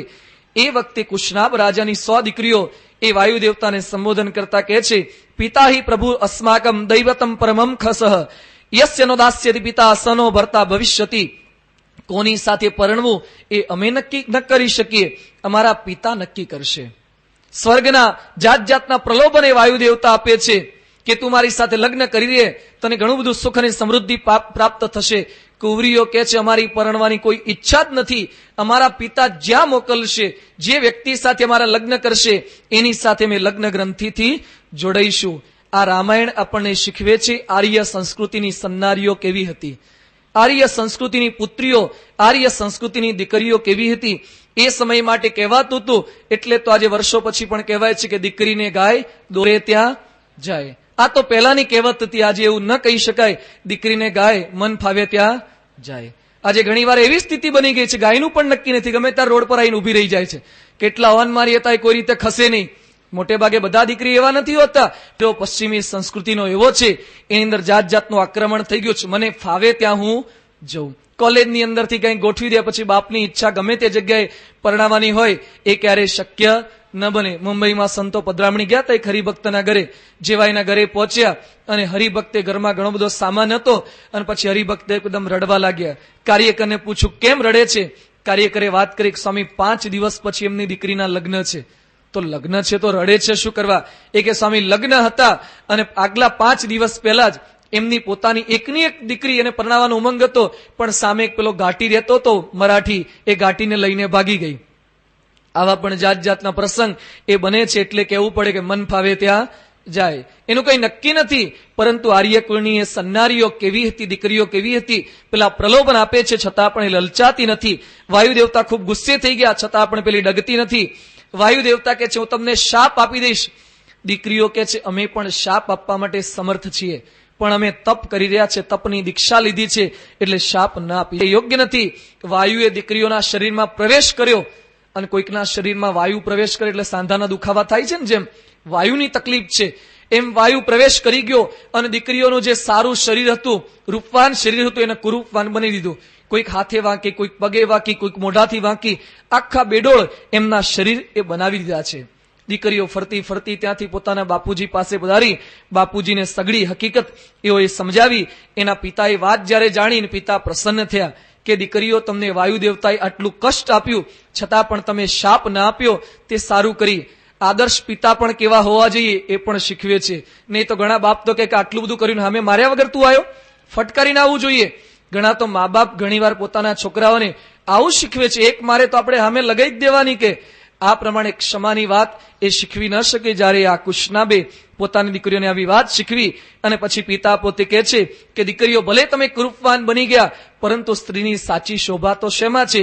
એ વખતે કુશનાભ રાજાની 100 દીકરીઓ એ વાયુ દેવતાને સંબોધન કરતા કહે છે, પિતા હિ પ્રભુ અસ્માકમ દૈવતમ પરમમ ખસઃ યસ્ય નો દાસ્યતિ પિતા સનો ભર્તા ભવિષ્યતિ. કોની સાથે પરણવું એ અમે નક્કી ન કરી શકીએ, અમારા પિતા નક્કી કરશે. સ્વર્ગના જાત જાતના પ્રલોભન એ વાયુ દેવતા આપે છે કે તું મારી સાથે લગ્ન કરી રે, તને ઘણું બધું સુખ અને સમૃદ્ધિ પ્રાપ્ત થશે. કુંવરીઓ કહે છે અમારી પરણવાની કોઈ ઈચ્છા જ નથી. અમારા પિતા જ્યાં મોકલશે, જે વ્યક્તિ સાથે અમારા લગ્ન કરશે એની સાથે મેં લગ્ન ગ્રંથિથી જોડાઈશું. આ રામાયણ આપણને શીખવે છે આર્ય સંસ્કૃતિની સન્નારીઓ કેવી હતી, આર્ય સંસ્કૃતિની પુત્રીઓ, આર્ય સંસ્કૃતિની દીકરીઓ કેવી હતી. એ સમય માટે કહેવાતું હતું, એટલે તો આજે વર્ષો પછી પણ કહેવાય છે કે દીકરીને ગાય દોરે ત્યાં જાય. આ તો પહેલાની કહેવત હતી. આજે એવું ન કહી શકાય દીકરીને ગાય મન ફાવે ત્યાં જાય. આજે ઘણી વાર એવી સ્થિતિ બની ગઈ છે ગાયનું પણ નક્કી નથી, ગમે ત્યાં રોડ પર આવીને ઉભી રહી જાય છે. કેટલા હવન મારી હતા કોઈ રીતે ખસે નહીં. મોટે ભાગે બધા દીકરી એવા નથી હોતા. તો પશ્ચિમી સંસ્કૃતિનો એવો છે, એની અંદર જાત જાતનું આક્રમણ થઈ ગયું છે. મને ફાવે ત્યાં હું જઉં. કોલેજની અંદરથી કંઈ ગોઠવી દે પછી બાપની ઈચ્છા ગમે તે જગ્યાએ પરણાવવાની હોય એ ક્યારેય શક્ય ન બને. મુંબઈમાં સંતો પધરામણી ગયા હતા એક હરિભક્તના ઘરે. જેવા એના ઘરે પહોંચ્યા અને હરિભક્તે ઘરમાં ઘણો બધો સામાન હતો અને પછી હરિભક્તે એકદમ રડવા લાગ્યા. કાર્યકરને પૂછ્યું કેમ રડે છે? કાર્યકરે વાત કરી કે સ્વામી 5 દિવસ પછી એમની દીકરીના લગ્ન છે. તો લગ્ન છે તો રડે છે શું કરવા? એ કે સ્વામી લગ્ન હતા અને આગલા 5 દિવસ પહેલા જ એમની પોતાની એકની એક દીકરી એને પરણાવવાનો ઉમંગ હતો, પણ સામે એક પેલો ઘાટી રહેતો હતો મરાઠી, એ ઘાટીને લઈને ભાગી ગઈ. આવા પણ જાત જાતના પ્રસંગ એ બને છે. એટલે કહેવું પડે કે મન ફાવે ત્યાં જાય, એનું કઈ નક્કી નથી. પરંતુ આર્યકુળની એ સન્નારીઓ કેવી હતી, દીકરીઓ કેવી હતી, પેલા પ્રલોભન આપે છે છતાં પણ એ લલચાતી નથી. વાયુ દેવતા ખૂબ ગુસ્સે થઈ ગયા છતાં પણ પેલી ડગતી નથી. વાયુ દેવતા કે છે હું તમને શાપ આપી દઈશ. દીકરીઓ કે છે અમે પણ શાપ આપવા માટે સમર્થ છીએ, પણ અમે તપ કરી રહ્યા છે, તપની દીક્ષા લીધી છે, એટલે શાપ ના આપી. એ યોગ્ય નથી. વાયુએ દીકરીઓના શરીરમાં પ્રવેશ કર્યો, અને કોઈકના શરીરમાં વાયુ પ્રવેશ કરે એટલે સાંધાના દુખાવા થાય છે ને, જેમ વાયુની તકલીફ છે એમ વાયુ પ્રવેશ કરી ગયો અને દીકરીઓનું જે સારું શરીર હતું, રૂપવાન શરીર હતું, એને કુરૂપવાન બની દીધું. કોઈક હાથે વાંકી, કોઈક પગે વાંકી, કોઈક મોઢાથી વાંકી, આખા બેડોળ એમના શરીર એ બનાવી દીધા છે. દીકરીઓ ફરતી ફરતી ત્યાંથી પોતાના બાપુજી પાસે પધારી બાપુજીને સગડી હકીકત એઓએ સમજાવી. એના પિતાએ વાત જ્યારે જાણીને પિતા પ્રસન્ન થયા કે દીકરીઓ તમને વાયુ દેવતાએ આટલું કષ્ટ આપ્યું છતાં પણ તમે શાપ ના આપ્યો, તે સારું કરી. આદર્શ પિતા પણ કેવા હોવા જોઈએ એ પણ શીખવે છે. નહીં તો ઘણા બાપ તો કે આટલું બધું કર્યું સામે માર્યા વગર તું આવ્યો, ફટકારીને આવવું જોઈએ. ઘણા તો મા બાપ ઘણીવાર પોતાના છોકરાઓને આવું શીખવે છે, એક મારે તો આપણે સામે લગાઈ જ દેવાની. કે આ પ્રમાણે ક્ષમાની વાત એ શીખવી ન શકે. જ્યારે આ કુશનાબે પોતાની દીકરીઓને આવી વાત શીખવી અને પછી પિતા પોતે કહે છે કે દીકરીઓ ભલે તમે કૃપવાન બની ગયા, પરંતુ સ્ત્રીની સાચી શોભા તો શેમાં છે?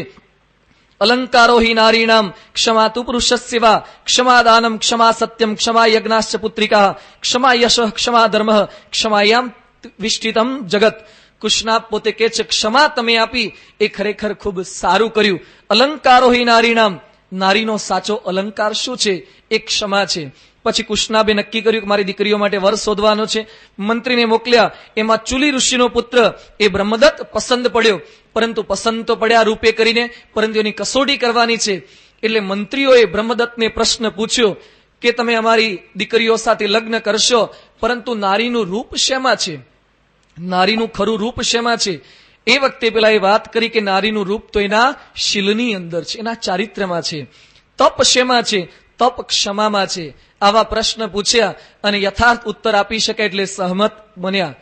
અલંકારો હિ નારીણામ ક્ષમા તુ પુરુષસ્યવા ક્ષમા દાનમ ક્ષમા સત્યમ ક્ષમા યજ્ઞાશ્ચ પુત્રિકા ક્ષમા યશ ક્ષમા ધર્મ ક્ષમાયામ વિષ્ટિતમ જગત. કુશનાબ પોતે કહે છે ક્ષમા તમે આપી એ ખરેખર ખૂબ સારું કર્યું. અલંકારો હિ નારીણામ, નારીનો સાચો અલંકાર શું છે? એ ક્ષમા છે. પછી કુશનાબે નક્કી કર્યું કે મારી દીકરીઓ માટે વર શોધવાનો છે. મંત્રીને મોકલ્યા. એમાં ચુલી ઋષિનો પુત્ર એ બ્રહ્મદત્ત પસંદ પડ્યો, પરંતુ પસંદ તો પડ્યા રૂપે કરીને, પરંતુ એની કસોટી કરવાની છે. એટલે મંત્રીઓએ બ્રહ્મદત્તને પ્રશ્ન પૂછ્યો કે તમે અમારી દીકરીઓ સાથે લગ્ન કરશો, પરંતુ નારીનું રૂપ શેમાં છે? નારીનું ખરું રૂપ શેમાં છે? એ વખતે પેલા એ વાત કરી કે નારીનું રૂપ તો એના શીલની અંદર છે, એના ચારિત્ર્યમાં છે. તપ શેમાં છે? તપ ક્ષમામાં છે. આવા પ્રશ્ન પૂછ્યા અને યથાર્થ ઉત્તર આપી શકાય એટલે સહમત બન્યા.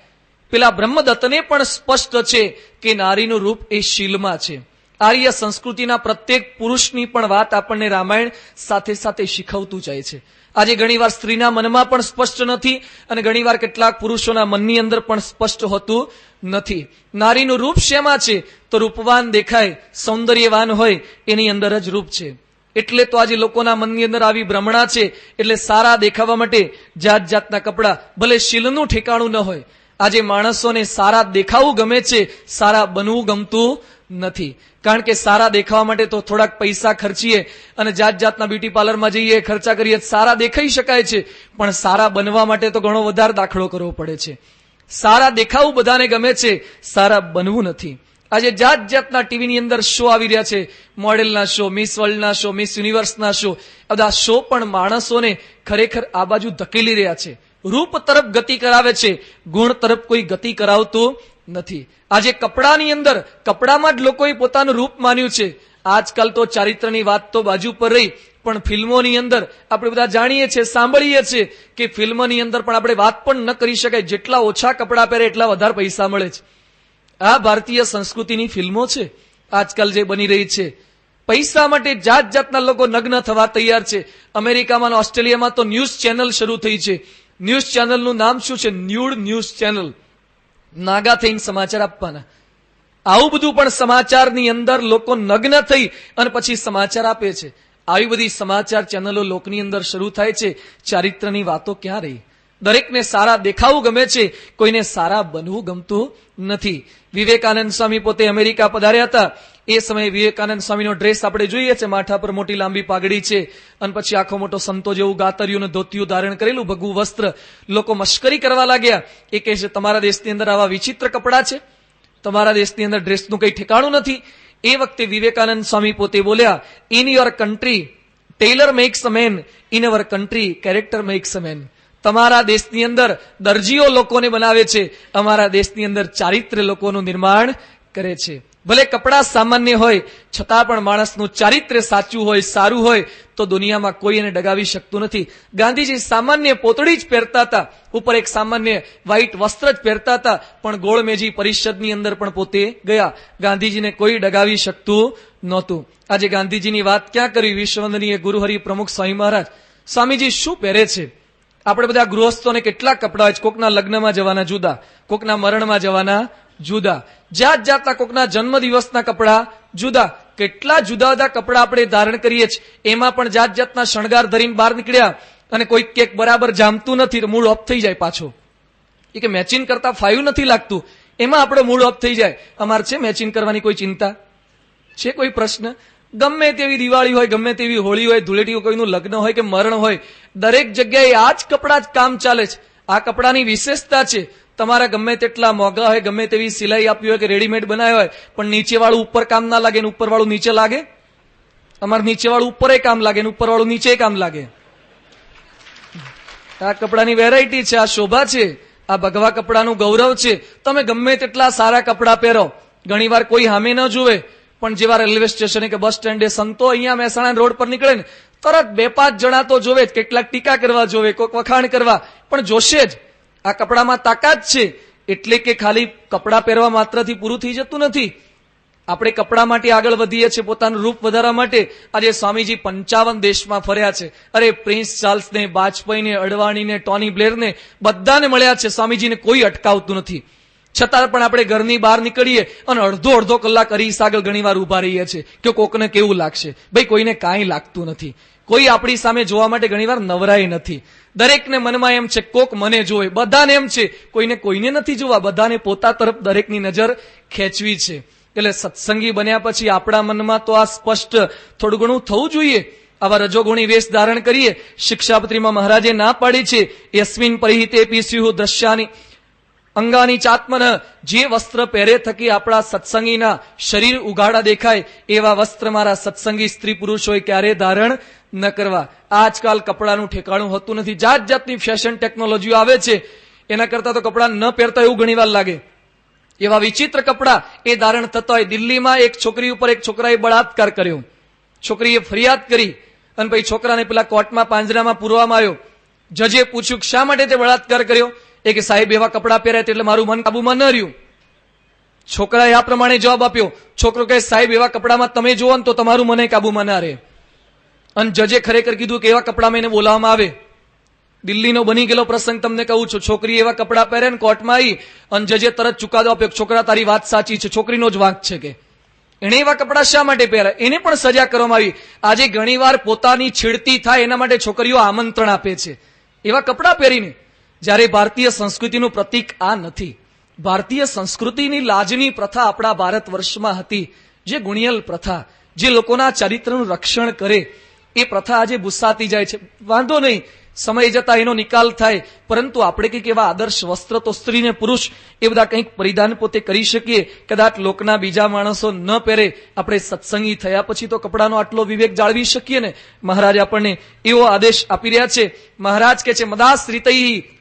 પેલા બ્રહ્મદત્તને પણ સ્પષ્ટ છે કે નારીનું રૂપ એ શીલમાં છે. આર્ય સંસ્કૃતિના પ્રત્યેક પુરુષની પણ વાત આપણને રામાયણ સાથે સાથે શીખવતું જાય છે. આજે ઘણીવાર સ્ત્રીના મનમાં પણ સ્પષ્ટ નથી અને ઘણીવાર કેટલાક પુરુષોના મનની અંદર પણ સ્પષ્ટ હોતું નથી. નારીનું રૂપ શેમાં છે? તો રૂપવાન દેખાય, સૌંદર્યવાન હોય, એની અંદર જ રૂપ છે. એટલે તો આજે લોકોના મનની અંદર આવી ભ્રમણા છે. એટલે સારા દેખાવા માટે જાત જાતના કપડા, ભલે શીલનું ઠેકાણું ન હોય. આજે માણસોને સારા દેખાવું ગમે છે, સારા બનવું ગમતું નથી. કારણ કે સારા દેખાવા માટે તો થોડાક પૈસા ખર્ચીએ અને જાત જાતના બ્યુટી પાર્લરમાં જઈએ, ખર્ચા કરીએ, સારા દેખાઈ શકાય છે. પણ સારા બનવા માટે તો ઘણો વધારે દાખલો કરવો પડે છે. સારા દેખાવું બધાને ગમે છે, સારા બનવું નથી. આજે જાત જાતના ટીવીની અંદર શો આવી રહ્યા છે, મોડેલના શો, મિસ વર્લ્ડના શો, મિસ યુનિવર્સના શો. બધા શો પણ માણસોને ખરેખર આ બાજુ ધકેલી રહ્યા છે. રૂપ તરફ ગતિ કરાવે છે, ગુણ તરફ કોઈ ગતિ કરાવતું નથી. આજે કપડાની અંદર, કપડામાં જ લોકોએ પોતાનું રૂપ માન્યું છે. આજકાલ તો ચારિત્રની વાત તો બાજુ પર રહી, પણ ફિલ્મોની અંદર આપણે બધા જાણીએ છીએ, સાંભળીએ છીએ કે ફિલ્મની અંદર પણ આપણે વાત પણ ન કરી શકાય, જેટલા ઓછા કપડા પહેરે એટલા વધારે પૈસા મળે છે. આ ભારતીય સંસ્કૃતિની ફિલ્મો છે આજકાલ જે બની રહી છે. પૈસા માટે જાત જાતના લોકો નગ્ન થવા તૈયાર છે. અમેરિકામાં, ઓસ્ટ્રેલિયામાં તો ન્યૂઝ ચેનલ શરૂ થઈ છે. ન્યૂઝ ચેનલનું નામ શું છે? Nude news channel. નાગા થઈને સમાચાર આપવાના. આવું બધું પણ સમાચારની અંદર લોકો નગ્ન થઈ અને પછી સમાચાર આપે છે. આવી બધી સમાચાર ચેનલો લોકની અંદર શરૂ થાય છે. ચારિત્રની વાતો ક્યાં રહી? દરેકને સારા દેખાવું ગમે છે, કોઈને સારા બનવું ગમતું નથી. વિવેકાનંદ સ્વામી પોતે અમેરિકા પધાર્યા હતા. એ સમયે વિવેકાનંદ સ્વામીનો ડ્રેસ આપણે જોઈએ છે, માથા પર મોટી લાંબી પાઘડી છે અને પછી આખો મોટો સંતો જેવું ગાતરિયું અને ધોતિયું ધારણ કરેલું ભગવું વસ્ત્ર. લોકો મશ્કરી કરવા લાગ્યા. એ કહે છે તમારા દેશની અંદર આવા વિચિત્ર કપડા છે, તમારા દેશની અંદર ડ્રેસનું કઈ ઠેકાણું નથી. એ વખતે વિવેકાનંદ સ્વામી પોતે બોલ્યા, in your country tailor makes a man, in our country character makes a man. તમારા દેશની અંદર દરજીઓ લોકોને બનાવે છે, અમારા દેશની અંદર ચારિત્ર્ય લોકોનું નિર્માણ કરે છે. ભલે કપડા સામાન્ય હોય છતાં પણ માણસનું ચારિત્ર્ય સાચું હોય, સારું હોય તો દુનિયામાં કોઈ એને ડગાવી શકતું નથી. ગાંધીજી સામાન્ય પોતળી જ પહેરતા હતા, ઉપર એક સામાન્ય વ્હાઈટ વસ્ત્ર જ પહેરતા હતા, પણ ગોળમેજી પરિષદની અંદર પણ પોતે ગયા. ગાંધીજીને કોઈ ડગાવી શકતું નહોતું. આજે ગાંધીજીની વાત ક્યાં કરવી? વિશ્વવંદનીય ગુરુહરિ પ્રમુખ સ્વામી મહારાજ સ્વામીજી શું પહેરે છે? આપણે બધા ગૃહસ્થોને કેટલા કપડા હોય છે. કોકના લગ્નમાં જવાના જુદા, કોકના મરણમાં જવાના જુદા, જાત જાતના, કોકના જન્મદિવસના કપડા જુદા. કેટલા જુદા જુદા કપડા આપણે ધારણ કરીએ છીએ. એમાં પણ જાત જાતના શણગાર ધરીને બહાર નીકળ્યા અને કોઈ કેક બરાબર જામતું નથી તો મૂડ ઓફ થઈ જાય પાછો. એ કે મેચિંગ કરતા ફાયું નથી લાગતું, એમાં આપણો મૂડ ઓફ થઈ જાય. અમારે છે મેચિંગ કરવાની કોઈ ચિંતા છે? કોઈ પ્રશ્ન? ગમે તેવી દિવાળી હોય, ગમે તેવી હોળી હોય, ધૂળેટી હોય, કોઈનું લગ્ન હોય કે મરણ હોય, દરેક જગ્યાએ આ જ કપડા જ કામ ચાલે છે. આ કપડાની વિશેષતા છે. તમારા ગમે તેટલા મોંઘા હોય, ગમે તેવી સિલાઈ આપી હોય કે રેડીમેડ બનાવ્યા હોય, પણ નીચેવાળું ઉપર કામ ના લાગે ને ઉપરવાળું નીચે લાગે. અમારે નીચેવાળું ઉપર કામ લાગે ને ઉપરવાળું નીચે કામ લાગે. આ કપડાની વેરાયટી છે, આ શોભા છે, આ ભગવા કપડાનું ગૌરવ છે. તમે ગમે તેટલા સારા કપડા પહેરો, ઘણીવાર કોઈ સામે ન જુએ, પણ જેવા રેલવે સ્ટેશને કે બસ સ્ટેન્ડે સંતો અહીંયા મહેસાણા રોડ પર નીકળે ને તરત 2-5 જણા તો જોવે જ. કેટલાક ટીકા કરવા જોવે, કોઈક વખાણ કરવા, પણ જોશે જ. આ કપડામાં તાકાત છે. એટલે કે ખાલી કપડા પહેરવા માત્રથી પૂરું થઈ જતું નથી. આપણે કપડા માટે આગળ વધીએ છીએ, પોતાનું રૂપ વધારવા માટે. આજે સ્વામીજી 55 દેશમાં ફર્યા છે. અરે પ્રિન્સ ચાર્લ્સને, વાજપેયીને, અડવાણીને, ટોની બ્લેરને બધાને મળ્યા છે. સ્વામીજીને કોઈ અટકાવતું નથી. છતાં પણ આપણે ઘરની બહાર નીકળીએ અને અડધો કલાક અરીસ આગળ ઘણીવાર ઉભા રહીએ છીએ કે કોકને કેવું લાગશે. ભાઈ કોઈને કાંઈ લાગતું નથી. કોઈ આપણી સામે જોવા માટે ઘણીવાર નવરાય નથી. દરેકને મનમાં એમ છે કોક મને જોવે, બધાને એમ છે કોઈને નથી જોવા, બધાને પોતા તરફ દરેકની નજર ખેંચવી છે. એટલે સત્સંગી બન્યા પછી આપણા મનમાં તો આ સ્પષ્ટ થોડું ઘણું થવું જોઈએ. આવા રજોગુણી વેશ ધારણ કરીએ. શિક્ષાપત્રીમાં મહારાજે ના પાડી છે, યસ્મિન પરિહિતે પીસ્યુ દ્રશ્યાની અંગાની ચાત્મન, જે વસ્ત્ર પહેરે થકી આપણા સત્સંગીના શરીર ઉઘાડા દેખાય એવા વસ્ત્ર મારા સત્સંગી સ્ત્રી પુરુષોએ ક્યારે ધારણ ન કરવા. આજકાલ કપડાનું ઠેકાણું હોતું નથી. જાત જાતની ફેશન ટેકનોલોજીઓ આવે છે. એના કરતા તો કપડા ન પહેરતા એવું ઘણીવાર લાગે. એવા વિચિત્ર કપડા એ ધારણ થતા હોય. દિલ્હીમાં એક છોકરી ઉપર એક છોકરાએ બળાત્કાર કર્યો. છોકરીએ ફરિયાદ કરી અને પછી છોકરાને પેલા કોર્ટમાં પાંજરામાં પૂરવામાં આવ્યો. જજે પૂછ્યું કે શા માટે તે બળાત્કાર કર્યો? એ કે સાહેબ એવા કપડા પહેર્યા એટલે મારું મન કાબુમાં ન રહ્યું. છોકરાએ આ પ્રમાણે જવાબ આપ્યો. છોકરો કહે સાહેબ એવા કપડામાં તમે જોવો ને તો તમારું મને કાબુમાં ના રહે. અને જજે ખરેખર કીધું કે એવા કપડામાં એને બોલાવવામાં આવે. દિલ્હીનો બની ગયેલો પ્રસંગ તમને કહું છું. છોકરી એવા કપડા પહેરે ને કોર્ટમાં આવી અને જજે તરત ચુકાદો આપ્યો. છોકરા તારી વાત સાચી છે, છોકરીનો જ વાંક છે કે એને એવા કપડા શા માટે પહેર્યા. એને પણ સજા કરવામાં આવી. આજે ઘણીવાર પોતાની છેડતી થાય એના માટે છોકરીઓ આમંત્રણ આપે છે એવા કપડા પહેરીને. જ્યારે ભારતીય સંસ્કૃતિનું પ્રતીક આ નથી. ભારતીય સંસ્કૃતિની લાજની પ્રથા આપણા ભારત વર્ષમાં હતી, જે ગુણિયલ પ્રથા, જે લોકોના ચરિત્રનું રક્ષણ કરે, એ પ્રથા આજે ભૂસાતી જાય છે. વાંધો નહીં, સમય જતા એનો નિકાલ થાય, પરંતુ આપણે કંઈક એવા આદર્શ વસ્ત્ર તો સ્ત્રી ને પુરુષ એ બધા કંઈક પરિધાન પોતે કરી શકીએ. કદાચ લોકના બીજા માણસો ન પહેરે, આપણે સત્સંગી થયા પછી તો કપડાનો આટલો વિવેક જાળવી શકીએ ને. મહારાજ આપણને એવો આદેશ આપી રહ્યા છે. મહારાજ કે છે મદાશ્રિતૈ,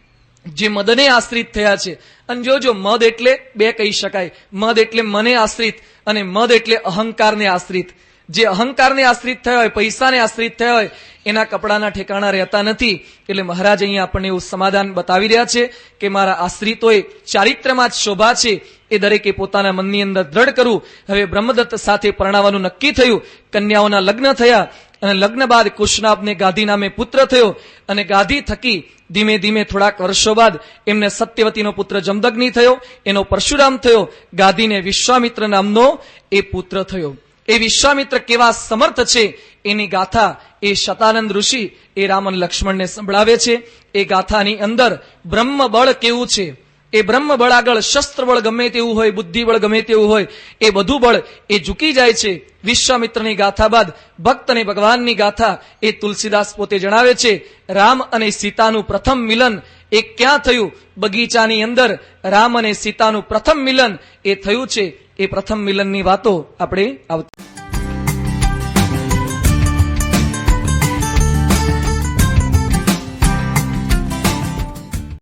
જે મદને આશ્રિત થયા છે. અને જો મદ એટલે બે કહી શકાય. મદ એટલે મને આશ્રિત અને મદ એટલે અહંકારને આશ્રિત. જે અહંકારને આશ્રિત થયા હોય, પૈસાને આશ્રિત થયા હોય, એના કપડાના ઠેકાણા રહેતા નથી. એટલે મહારાજ અહીંયા આપણને એવું સમાધાન બતાવી રહ્યા છે કે મારા આશ્રિતોએ ચારિત્ર્યમાં જ શોભા છે એ દરેકે પોતાના મનની અંદર દ્રઢ કરવું. હવે બ્રહ્મદત્ત સાથે પરણાવવાનું નક્કી થયું. કન્યાઓના લગ્ન થયા અને લગ્ન બાદ કુશનાભને ગાદી નામે પુત્ર થયો અને ગાદી થકી ધીમે ધીમે થોડાક વર્ષો બાદ એમને સત્યવતીનો પુત્ર જમદગ્નિ થયો, એનો પરશુરામ થયો. ગાદીને વિશ્વામિત્ર નામનો એ પુત્ર થયો. એ વિશ્વામિત્ર કેવા સમર્થ છે એની ગાથા એ શતાનંદ ઋષિ એ રામ અને લક્ષ્મણને સંભળાવે છે. એ ગાથાની અંદર બ્રહ્મ બળ કેવું છે, એ બ્રહ્મ બળ આગળ શસ્ત્ર બળ ગમે તેવું હોય, બુદ્ધિ બળ ગમે તેવું હોય, એ બધું બળ એ ઝૂકી જાય છે. વિશ્વામિત્રની ગાથા બાદ ભક્ત અને ભગવાનની ગાથા એ તુલસીદાસ પોતે જણાવે છે. રામ અને સીતાનું પ્રથમ મિલન એ ક્યાં થયું? બગીચાની અંદર રામ અને સીતાનું પ્રથમ મિલન એ થયું છે. એ પ્રથમ મિલનની વાતો આપણે